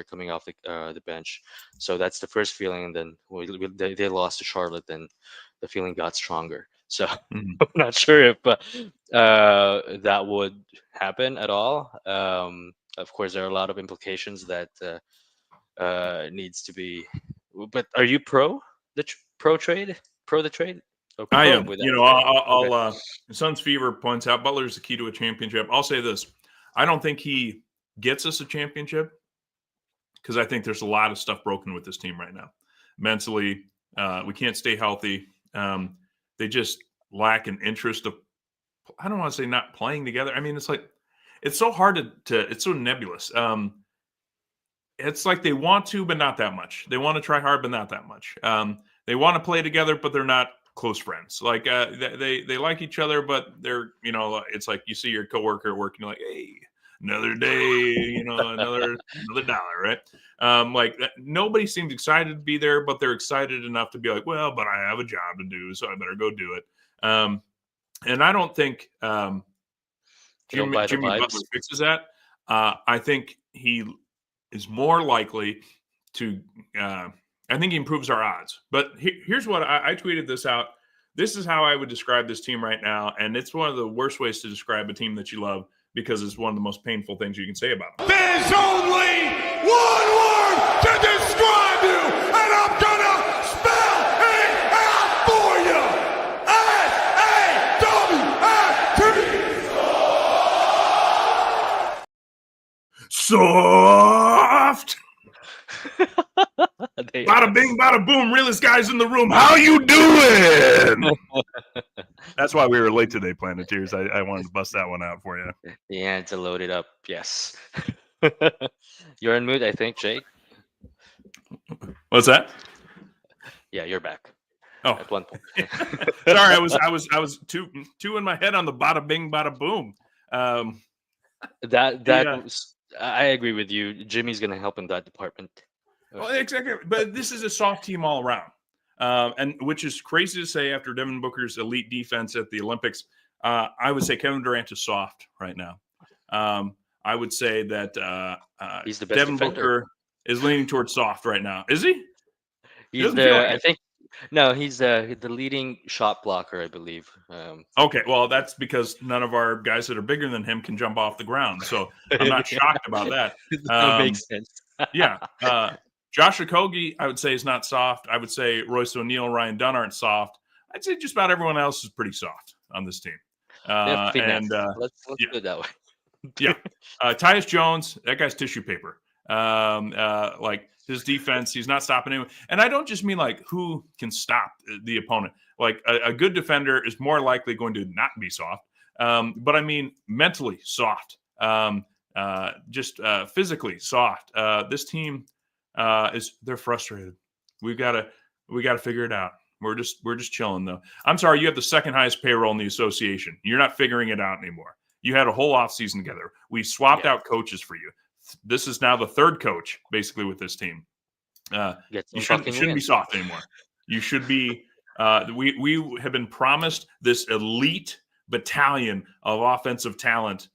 coming off the bench, so that's the first feeling. And then they lost to Charlotte, then the feeling got stronger. So I'm not sure if that would happen at all. Of course, there are a lot of implications that needs to be. But are you pro the trade? I am. I'll Suns Fever points out Butler's the key to a championship. I'll say this. I don't think he gets us a championship because I think there's a lot of stuff broken with this team right now. Mentally, we can't stay healthy. They just lack an interest of, I don't want to say not playing together. I mean, it's so hard it's so nebulous. It's like they want to, but not that much. They want to try hard, but not that much. They want to play together, but they're not close friends. Like they like each other, but they're, it's like you see your coworker at work and you're like, hey, another day, another dollar, right? Nobody seems excited to be there, but they're excited enough to be like, well, but I have a job to do, so I better go do it. And I don't think Jimmy Butler fixes that. I think he is more likely to I think he improves our odds. But here's what I tweeted this out. This is how I would describe this team right now. And it's one of the worst ways to describe a team that you love because it's one of the most painful things you can say about them. There's only one word to describe you, and I'm gonna spell it out for you. S-A-W-F-T. Soft. Bada bing, bada boom, realest guys in the room. How you doing? That's why we were late today, Planeteers. I wanted to bust that one out for you. Yeah, to load it up. Yes. You're in mood, I think, Jake. What's that? Yeah, you're back. Oh, At one point. sorry, I was two in my head on the bada bing, bada boom. That Yeah. was, I agree with you. Jimmy's gonna help in that department. Well, exactly. But this is a soft team all around, and which is crazy to say after Devin Booker's elite defense at the Olympics. I would say Kevin Durant is soft right now. I would say that He's the best Devin defender. Booker is leaning towards soft right now. Is he? He's doesn't feel like I it. think no, he's the leading shot blocker, I believe. Okay, well, that's because none of our guys that are bigger than him can jump off the ground. So I'm not shocked about that. That makes sense. Yeah. Josh Okogie, I would say, is not soft. I would say Royce O'Neal, Ryan Dunn aren't soft. I'd say just about everyone else is pretty soft on this team. Yeah, finesse. And Let's yeah. do it that way. yeah, Tyus Jones, that guy's tissue paper. Like his defense, he's not stopping anyone. And I don't just mean like who can stop the opponent. Like a good defender is more likely going to not be soft. But I mean mentally soft. Just physically soft. This team they're frustrated. We gotta figure it out. We're just chilling though. I'm sorry, you have the second highest payroll in the association. You're not figuring it out anymore. You had a whole offseason together. We swapped out coaches for you. This is now the third coach basically with this team. You shouldn't be soft anymore. You should be. We have been promised this elite battalion of offensive talent.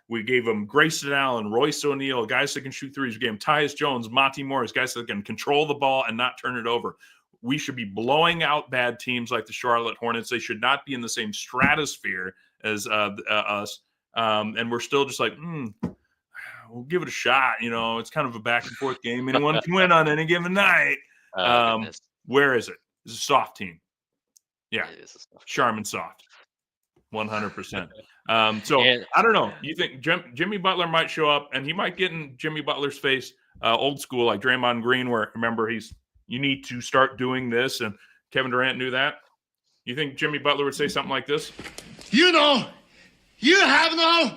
We gave them Grayson Allen, Royce O'Neal, guys that can shoot threes. We gave them Tyus Jones, Monty Morris, guys that can control the ball and not turn it over. We should be blowing out bad teams like the Charlotte Hornets. They should not be in the same stratosphere as us. And we're still just like, we'll give it a shot. You know, it's kind of a back and forth game. Anyone can win on any given night. Where is it? It's a soft team. Yeah. It is a soft Charmin soft. 100%. So I don't know. You think Jimmy Butler might show up and he might get in Jimmy Butler's face, old school like Draymond Green, where remember you need to start doing this, and Kevin Durant knew that. You think Jimmy Butler would say something like this? You know, you have no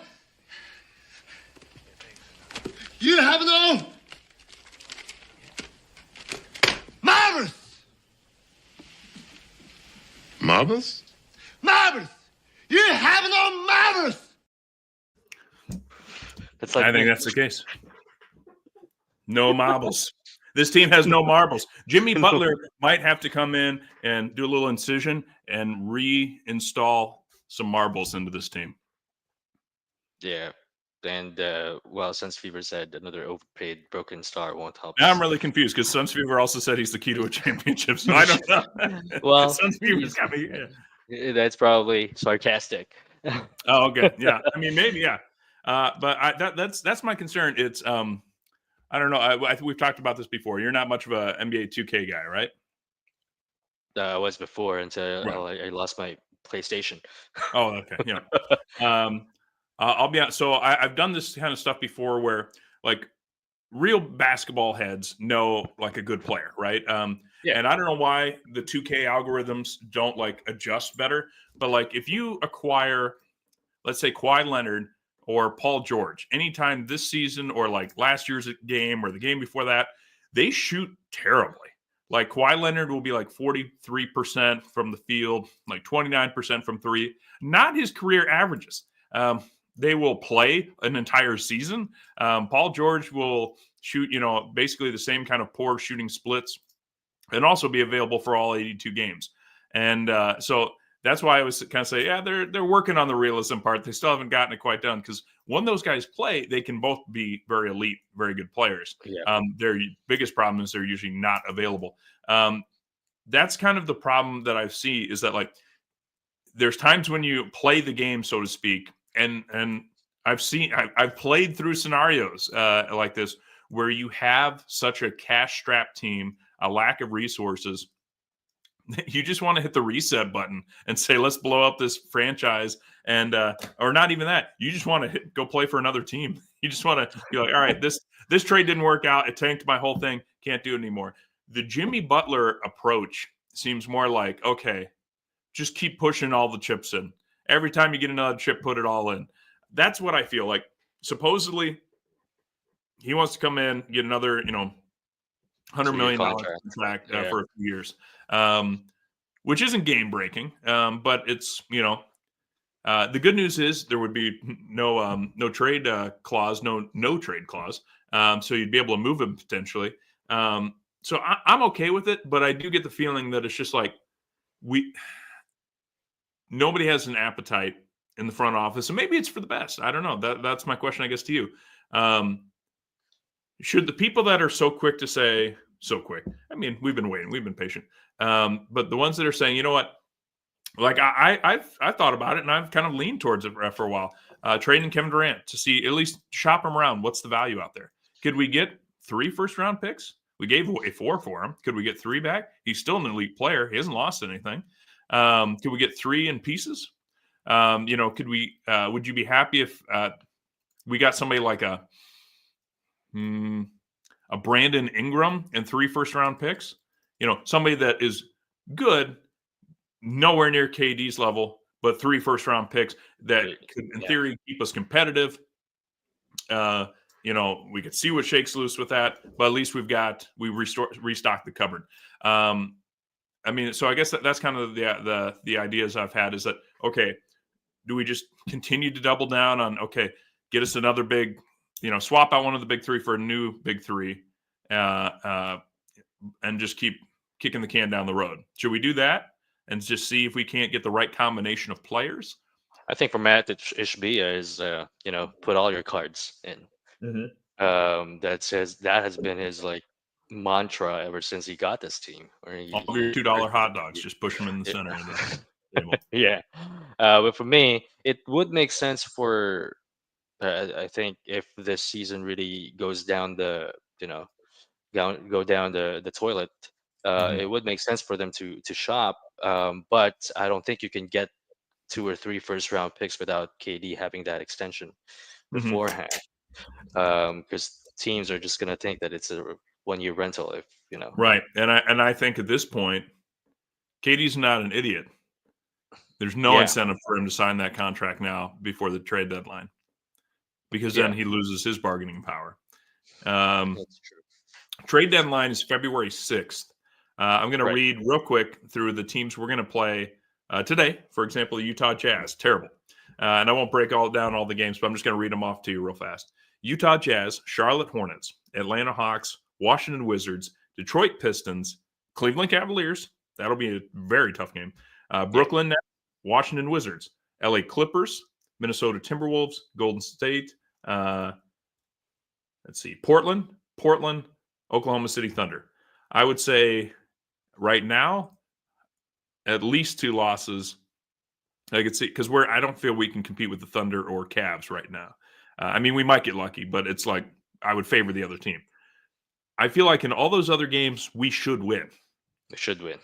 marbles. Marbles? Marbles. You have no marbles. It's like I think that's the case. No marbles. This team has no marbles. Jimmy Butler might have to come in and do a little incision and reinstall some marbles into this team. Yeah. And well, Suns Fever said another overpaid broken star won't help. Now I'm really confused because Suns Fever also said he's the key to a championship. So I don't know. Well, Suns Fever's got me. That's probably sarcastic. Oh, okay. Yeah. I mean, maybe, yeah. But that's my concern. It's I don't know. I think we've talked about this before. You're not much of a NBA 2K guy, right? I was before until I lost my PlayStation. Oh, okay. Yeah. I'll be honest. So I've done this kind of stuff before where like real basketball heads know like a good player, right? Yeah. And I don't know why the 2K algorithms don't like adjust better. But like if you acquire, let's say Kawhi Leonard or Paul George, anytime this season or like last year's game or the game before that, they shoot terribly. Like Kawhi Leonard will be like 43% from the field, like 29% from three, not his career averages. They will play an entire season. Paul George will shoot, basically the same kind of poor shooting splits and also be available for all 82 games. And so that's why I was kind of say, yeah, they're working on the realism part. They still haven't gotten it quite done because when those guys play, they can both be very elite, very good players. Yeah. Their biggest problem is they're usually not available. That's kind of the problem that I see is that like there's times when you play the game, so to speak, and I've played through scenarios like this where you have such a cash-strapped team, a lack of resources. You just want to hit the reset button and say, let's blow up this franchise. And, or not even that. You just want to go play for another team. You just want to be like, all right, this trade didn't work out. It tanked my whole thing. Can't do it anymore. The Jimmy Butler approach seems more like, okay, just keep pushing all the chips in. Every time you get another chip, put it all in. That's what I feel like. Supposedly, he wants to come in, get another, $100 2-year million contract. contract Yeah. for a few years, which isn't game breaking, but it's the good news is there would be no trade clause, no trade clause, so you'd be able to move him potentially. So I'm okay with it, but I do get the feeling that it's just like nobody has an appetite in the front office, and maybe it's for the best. I don't know. That's my question, I guess, to you. Should the people that are so quick to say so quick? I mean, we've been waiting, we've been patient, but the ones that are saying, you know what? Like I've thought about it, and I've kind of leaned towards it for a while. Trading Kevin Durant to see at least shop him around. What's the value out there? Could we get 3 first-round picks? We gave away 4 for him. Could we get 3 back? He's still an elite player. He hasn't lost anything. Could we get 3 in pieces? Could we? Would you be happy if we got somebody like a Brandon Ingram and 3 first-round picks? Somebody that is good, nowhere near KD's level, but 3 first-round picks that could, in theory, keep us competitive. We could see what shakes loose with that, but at least we restocked the cupboard. So I guess that's kind of the ideas I've had is that, okay, do we just continue to double down on, okay, get us another big, swap out one of the big 3 for a new big 3, and just keep kicking the can down the road? Should we do that and just see if we can't get the right combination of players? I think for Matt Ishbia is put all your cards in. That has been his mantra ever since he got this team. All of your $2 hot dogs, just push them in the center of the table. Yeah, but for me, it would make sense for. I think if this season really goes down the go down the toilet, it would make sense for them to shop. But I don't think you can get 2 or 3 first-round picks without KD having that extension beforehand, because teams are just going to think that it's a one-year rental. Right, and I think at this point, KD's not an idiot. There's no incentive for him to sign that contract now before the trade deadline, because then he loses his bargaining power. That's true. Trade deadline is February 6th. I'm going to read real quick through the teams we're going to play today. For example, the Utah Jazz, terrible. And I won't break down all the games, but I'm just going to read them off to you real fast. Utah Jazz, Charlotte Hornets, Atlanta Hawks, Washington Wizards, Detroit Pistons, Cleveland Cavaliers. That'll be a very tough game. Brooklyn Nets, Washington Wizards, LA Clippers, Minnesota Timberwolves, Golden State. Let's see, Portland, Oklahoma City Thunder. I would say right now, at least 2 losses. I could see, because I don't feel we can compete with the Thunder or Cavs right now. We might get lucky, but it's like I would favor the other team. I feel like in all those other games, we should win. We should win.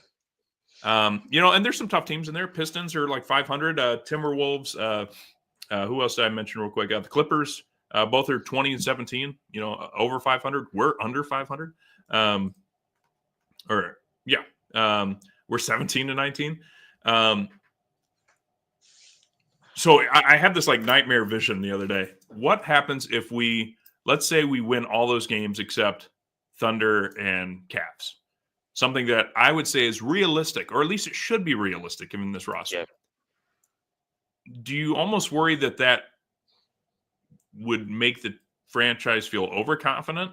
And there's some tough teams in there. Pistons are like 500. Timberwolves. Who else did I mention real quick? The Clippers. Both are 20 and 17. Over 500. We're under 500. We're 17 to 19. So I had this nightmare vision the other day. What happens if let's say we win all those games except Thunder and Cavs? Something that I would say is realistic, or at least it should be realistic given this roster. Yeah. Do you almost worry that would make the franchise feel overconfident,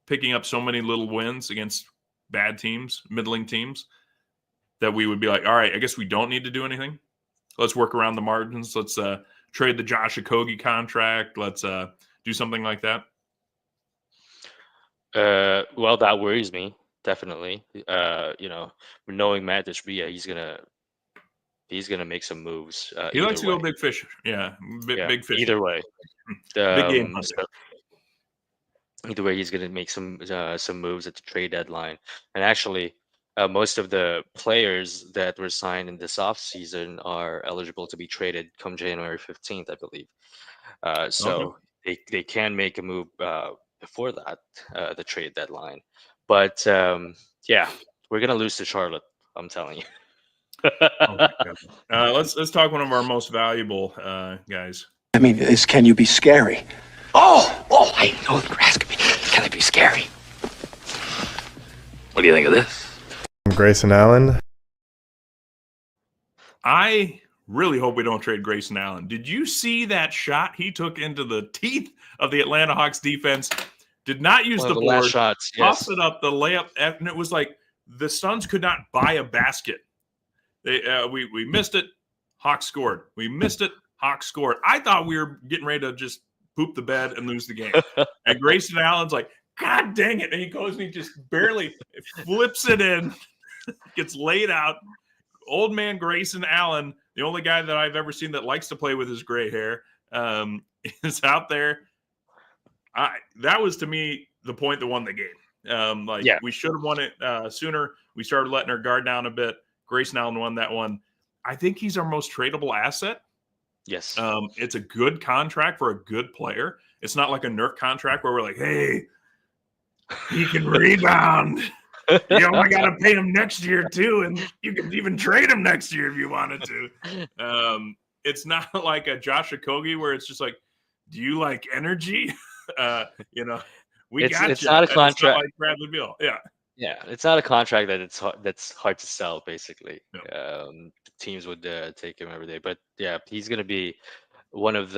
picking up so many little wins against bad teams, middling teams, that we would be like, all right, I guess we don't need to do anything. Let's work around the margins. Let's trade the Josh Okogie contract. Let's do something like that. Well, that worries me definitely. Knowing Matt Ishbia, he's gonna make some moves. He likes to go big fish. Yeah, big fish. Either way, big game. Either way, he's gonna make some moves at the trade deadline. And actually, most of the players that were signed in this offseason are eligible to be traded come January 15th, I believe. So they can make a move before that, the trade deadline. But we're gonna lose to Charlotte. I'm telling you. Oh my God. Let's talk one of our most valuable guys. I mean, can you be scary? Oh, I know you're asking me. Can it be scary? What do you think of this? I'm Grayson Allen. I really hope we don't trade Grayson Allen. Did you see that shot he took into the teeth of the Atlanta Hawks defense? Did not use One the of the last board. shots. Tossed Yes. it up the layup, and it was like the Suns could not buy a basket. We missed it. Hawks scored. We missed it. Hawks scored. I thought we were getting ready to just poop the bed and lose the game. And Grayson Allen's like, God dang it. And he goes and he just barely flips it in, gets laid out. Old man Grayson Allen, the only guy that I've ever seen that likes to play with his gray hair, is out there. That was, to me, the point that won the game. We should have won it sooner. We started letting our guard down a bit. Grayson Allen won that one. I think he's our most tradable asset. Yes. It's a good contract for a good player. It's not like a Nurk contract where we're like, hey, he can rebound. You only got to pay him next year, too. And you can even trade him next year if you wanted to. It's not like a Josh Okogie where it's just like, do you like energy? We got it's you. not a It's not contract. like Bradley Beal. Yeah. Yeah, it's not a contract that's hard to sell. Basically, No. teams would take him every day. But yeah, he's going to be one of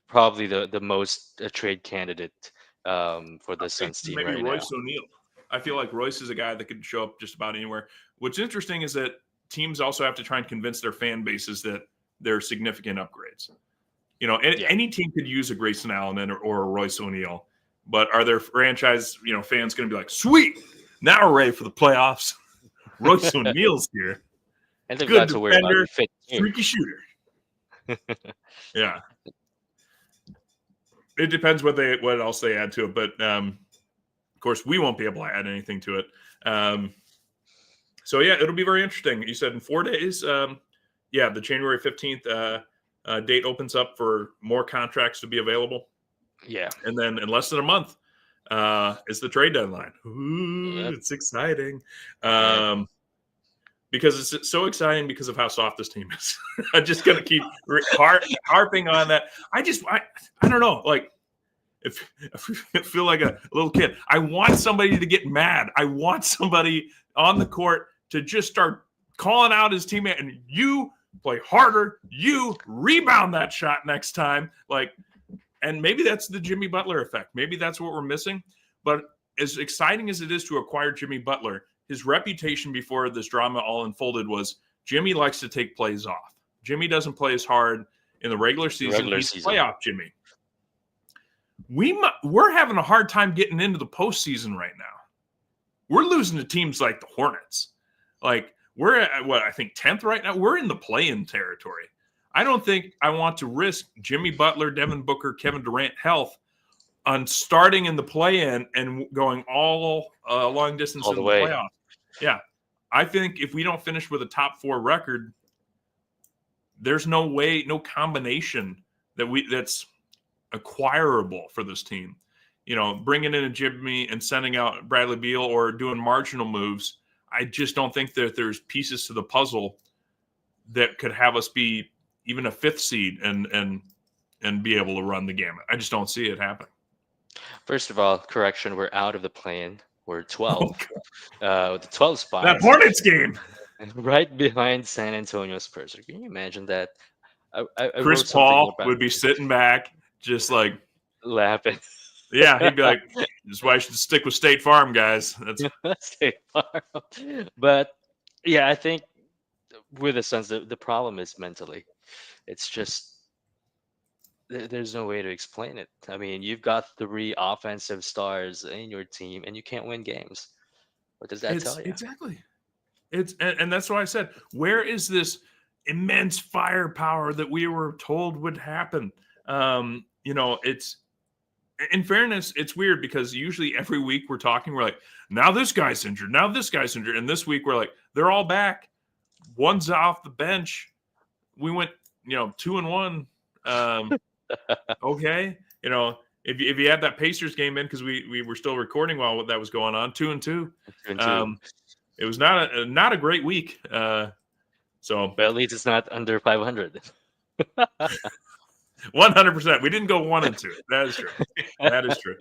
probably the most trade candidate for the Suns team Maybe right Royce O'Neal. I feel like Royce is a guy that could show up just about anywhere. What's interesting is that teams also have to try and convince their fan bases that they're significant upgrades. Any team could use a Grayson Allen or a Royce O'Neal, but are their franchise, fans going to be like, sweet, now we're ready for the playoffs? Royce O'Neal's here. And they've Good got to worry about defender, fit too. freaky shooter. Yeah. It depends what else they add to it, but of course we won't be able to add anything to it. So yeah, it'll be very interesting. You said in 4 days, the January 15th date opens up for more contracts to be available. Yeah. And then in less than a month is the trade deadline. Ooh, Yep. It's exciting. Because it's so exciting because of how soft this team is. I'm just going to keep harping on that. I don't know. Like, if I feel like a little kid, I want somebody to get mad. I want somebody on the court to just start calling out his teammate, and you play harder. You rebound that shot next time. And maybe that's the Jimmy Butler effect. Maybe that's what we're missing. But as exciting as it is to acquire Jimmy Butler, his reputation before this drama all unfolded was Jimmy likes to take plays off. Jimmy doesn't play as hard in the regular season. He's playoff Jimmy. We're having a hard time getting into the postseason right now. We're losing to teams like the Hornets. We're at, I think 10th right now. We're in the play-in territory. I don't think I want to risk Jimmy Butler, Devin Booker, Kevin Durant health on starting in the play-in and going all long distance all in the the way. playoffs. Yeah. I think if we don't finish with a top 4 record, there's no way, no combination that's acquirable for this team. Bringing in a Jimmy and sending out Bradley Beal or doing marginal moves, I just don't think that there's pieces to the puzzle that could have us be even a 5th seed and be able to run the gamut. I just don't see it happening. First of all, correction: we're out of the play-in. We're 12. With the 12 spot. That Hornets game, right behind San Antonio Spurs. Can you imagine that? I Chris wrote something Paul about would be sitting back, just like laughing. Yeah, he'd be like, "This is why I should stick with State Farm, guys." That's State Farm. But yeah, I think with the Suns, the problem is mentally. It's just there's no way to explain it. I mean, you've got 3 offensive stars in your team, and you can't win games. What does that tell you? Exactly. And that's why I said, where is this immense firepower that we were told would happen? It's in fairness, it's weird because usually every week we're like, now this guy's injured, now this guy's injured, and this week we're like, they're all back. One's off the bench. We went, 2-1. Okay, if you had that Pacers game in because we were still recording while that was going on, 2-2. it was not a great week. So, But at least it's not under 500. 100%. We didn't go 1 and 2. That is true. That is true.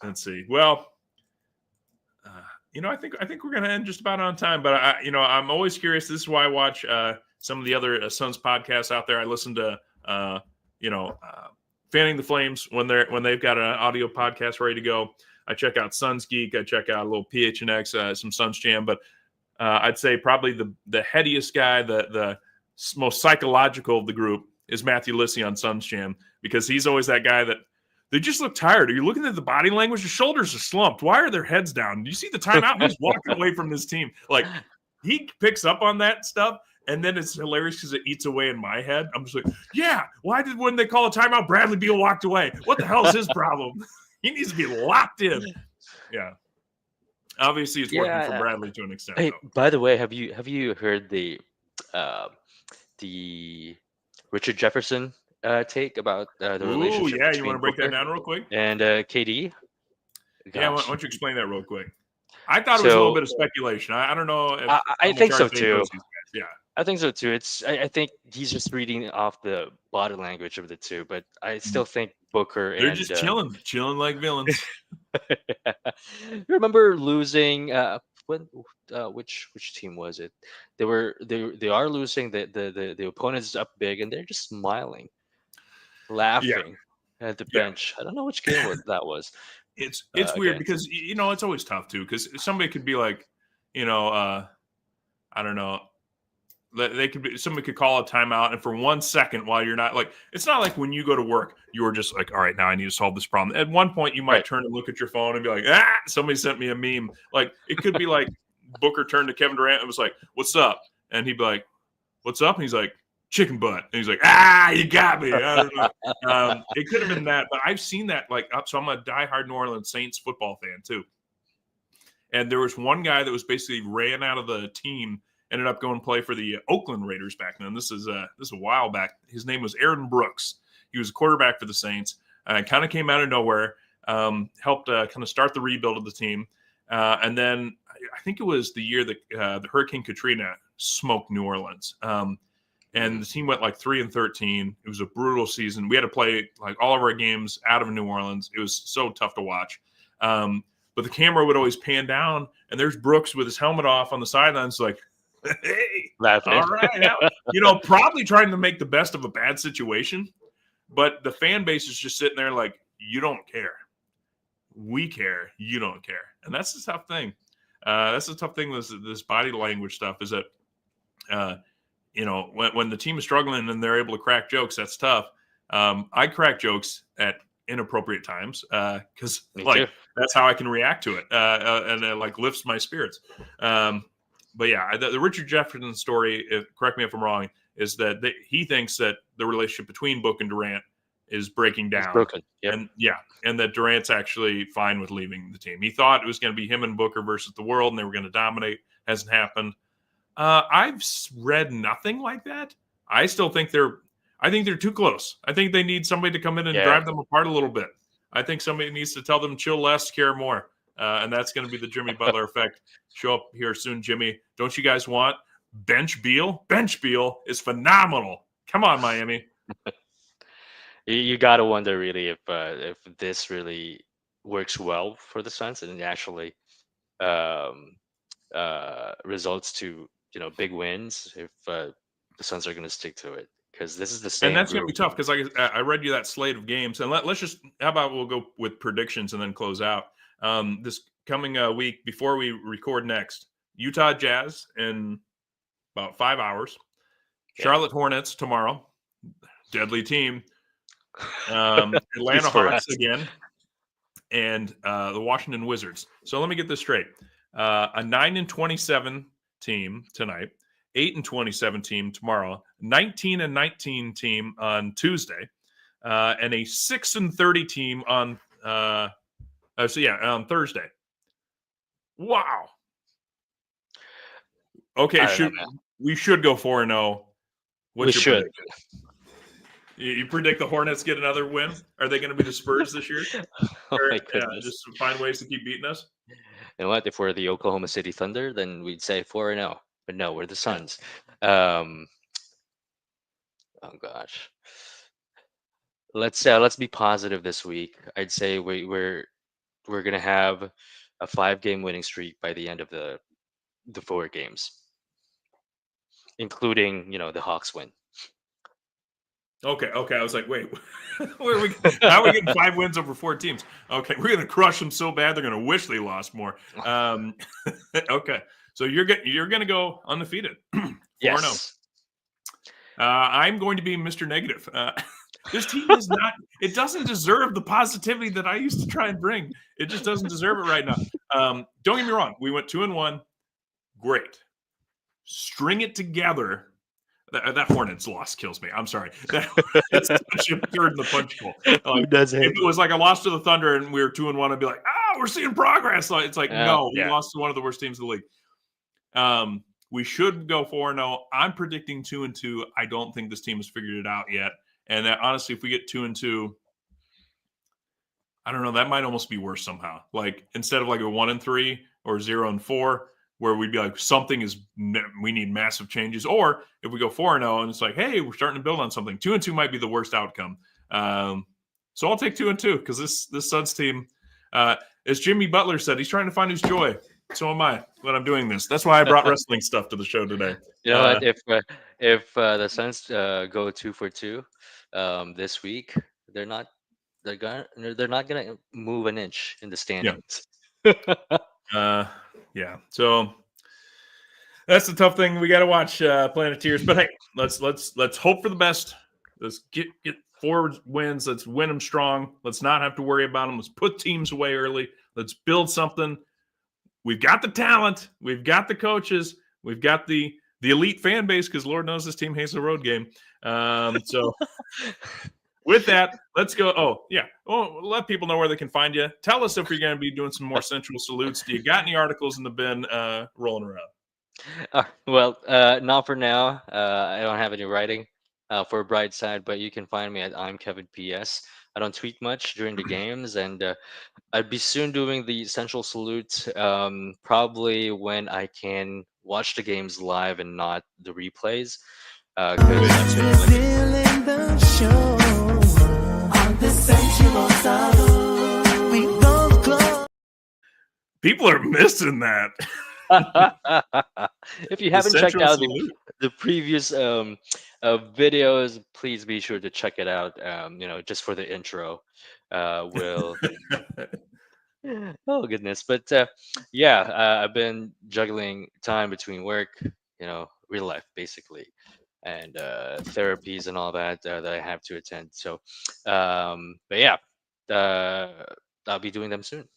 Let's see. Well, I think we're going to end just about on time. But I'm always curious. This is why I watch some of the other Suns podcasts out there. I listen to Fanning the Flames when they've got an audio podcast ready to go. I check out Suns Geek. I check out a little PHNX, some Suns Jam. But I'd say probably the headiest guy, the most psychological of the group is Matthew Lissy on Suns Jam, because he's always that guy that they just look tired. Are you looking at the body language? The shoulders are slumped. Why are their heads down? Do you see the timeout? He's walking away from this team. Like, he picks up on that stuff, and then it's hilarious because it eats away in my head. I'm just like, yeah, when they call a timeout, Bradley Beal walked away? What the hell is his problem? He needs to be locked in. Yeah. Obviously, it's working for Bradley to an extent. Hey, by the way, have you heard the Richard Jefferson take about the relationship? Yeah, you between want to break Booker that down real quick? and KD? Yeah, why Gosh. don't you explain that real quick? I thought it was a little bit of speculation. I don't know if I think so too. Yeah. I think so too. I think he's just reading off the body language of the two, but I still think Booker They're and just chilling like villains. remember losing which team was it? They are losing, the opponent's up big and they're just smiling, laughing at the bench. I don't know which game that was. It's weird because it's always tough too, because somebody could be like, I don't know, somebody could call a timeout, and for 1 second while you're not like, it's not like when you go to work, you were just like, all right, now I need to solve this problem. At one point, you might turn and look at your phone and be like, somebody sent me a meme. Like, it could be like Booker turned to Kevin Durant and was like, what's up? And he'd be like, what's up? And he's like, chicken butt. And he's like, you got me. I don't know. It could have been that, but I've seen that so I'm a diehard New Orleans Saints football fan too. And there was one guy that was basically ran out of the team, ended up going to play for the Oakland Raiders back then. This is a while back. His name was Aaron Brooks. He was a quarterback for the Saints. Kind of came out of nowhere, helped kind of start the rebuild of the team. And then I think it was the year that the Hurricane Katrina smoked New Orleans. And the team went like 3-13. It was a brutal season. We had to play like all of our games out of New Orleans. It was so tough to watch. But the camera would always pan down, and there's Brooks with his helmet off on the sidelines, like, hey, Laughing. all right. Probably trying to make the best of a bad situation. But the fan base is just sitting there like, you don't care. We care. You don't care. And that's the tough thing. That's the tough thing with this body language stuff, is that, when the team is struggling and they're able to crack jokes, that's tough. I crack jokes at inappropriate times because that's how I can react to it, and it like lifts my spirits. But yeah, the Richard Jefferson story, correct me if I'm wrong, is that he thinks that the relationship between Book and Durant is breaking down. It's broken. Yep. And that Durant's actually fine with leaving the team. He thought it was going to be him and Booker versus the world, and they were going to dominate. Hasn't happened. I've read nothing like that. I still think they're too close. I think they need somebody to come in and drive them apart a little bit. I think somebody needs to tell them chill less, care more. And that's going to be the Jimmy Butler effect. Show up here soon, Jimmy. Don't you guys want bench Beal? Bench Beal is phenomenal. Come on, Miami. You got to wonder really if this really works well for the Suns and it actually results to big wins if the Suns are going to stick to it, because this is the same. And that's group. going to be tough because I read you that slate of games, and let's just, how about we'll go with predictions and then close out. This coming week before we record next, Utah Jazz in about 5 hours, Charlotte Hornets tomorrow, deadly team, Atlanta Hawks again, and the Washington Wizards. So let me get this straight: a 9-27 team tonight, 8-27 team tomorrow, 19-19 team on Tuesday, and a 6-30 team on on Thursday. Wow. Okay, we should go 4-0. What's your prediction? You predict the Hornets get another win? Are they going to be the Spurs this year? Oh or, my goodness. just find ways to keep beating us? you know what? If we're the Oklahoma City Thunder, then we'd say 4-0. But no, we're the Suns. Oh gosh. Let's be positive this week. I'd say we're gonna have a 5-game winning streak by the end of the 4 games, including the Hawks win. Okay. I was like, wait, where are we? How are we getting 5 wins over 4 teams? Okay, we're gonna crush them so bad they're gonna wish they lost more. Okay, so you're gonna go undefeated. 4-0. Yes. I'm going to be Mr. Negative. This team is not. It doesn't deserve the positivity that I used to try and bring. It just doesn't deserve it right now. Don't get me wrong. We went 2-1. Great. String it together. That Hornets loss kills me. I'm sorry. It's such a third in the punch bowl. Who doesn't? If it was like a loss to the Thunder and we were 2-1, I'd be like, we're seeing progress. It's like, no, we lost to one of the worst teams in the league. We should go 4-0. I'm predicting 2-2. I don't think this team has figured it out yet. And honestly, if we get 2-2, I don't know. That might almost be worse somehow. Like instead of like a 1-3 or 0-4, where we'd be like we need massive changes. Or if we go 4-0 and it's like, hey, we're starting to build on something. 2-2 might be the worst outcome. So I'll take 2-2 because this Suns team, as Jimmy Butler said, he's trying to find his joy. So am I when I'm doing this. That's why I brought wrestling stuff to the show today. You know what? If the Suns go 2 for 2 this week, they're not gonna move an inch in the standings. Yeah. So that's the tough thing. We got to watch Planeteers. But hey, let's hope for the best. Let's get 4 wins. Let's win them strong. Let's not have to worry about them. Let's put teams away early. Let's build something. We've got the talent. We've got the coaches. We've got the elite fan base because Lord knows this team hates the road game. So with that, let's go. Oh, yeah. Oh, let people know where they can find you. Tell us if you're going to be doing some more Central Salutes. Do you got any articles in the bin rolling around? Well, not for now. I don't have any writing for Brightside, but you can find me at I'm Kevin PS. I don't tweet much during the games, and I'd be soon doing the Central Salute probably when I can watch the games live and not the replays. People are missing that. If you haven't checked out the previous videos, please be sure to check it out. Just for the intro. Oh goodness, but I've been juggling time between work, real life basically, and therapies and all that that I have to attend. So, I'll be doing them soon.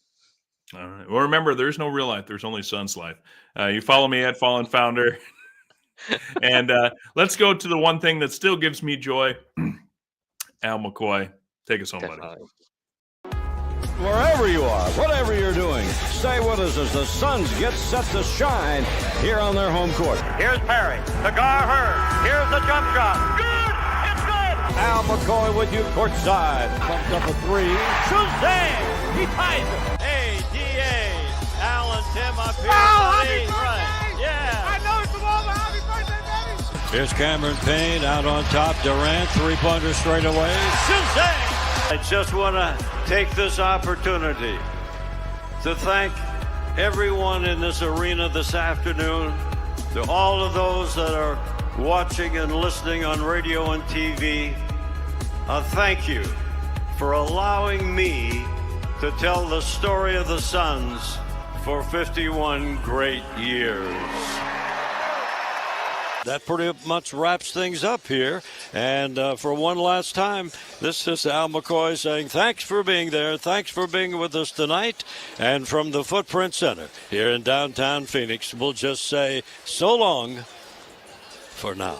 All right. Well, remember, there's no real life. There's only Sun's life. You follow me at Fallen Founder. And let's go to the one thing that still gives me joy. Al McCoy, take us home, buddy. Wherever you are, whatever you're doing, stay with us as the Suns get set to shine here on their home court. Here's Perry. Cigar Hurd. Here's the jump shot. Good! It's good! Al McCoy with you courtside. Pumped up a 3. Shazam! He ties it. Hey, D.A. Al and Tim up here. Happy birthday! Right. Yeah. I know it's the ball, but happy birthday, baby! Here's Cameron Payne out on top. Durant, 3-pointer straight away. Shazam! I just want to take this opportunity to thank everyone in this arena this afternoon, to all of those that are watching and listening on radio and TV. Thank you for allowing me to tell the story of the Suns for 51 great years. That pretty much wraps things up here. And for one last time, this is Al McCoy saying thanks for being there. Thanks for being with us tonight. And from the Footprint Center here in downtown Phoenix, we'll just say so long for now.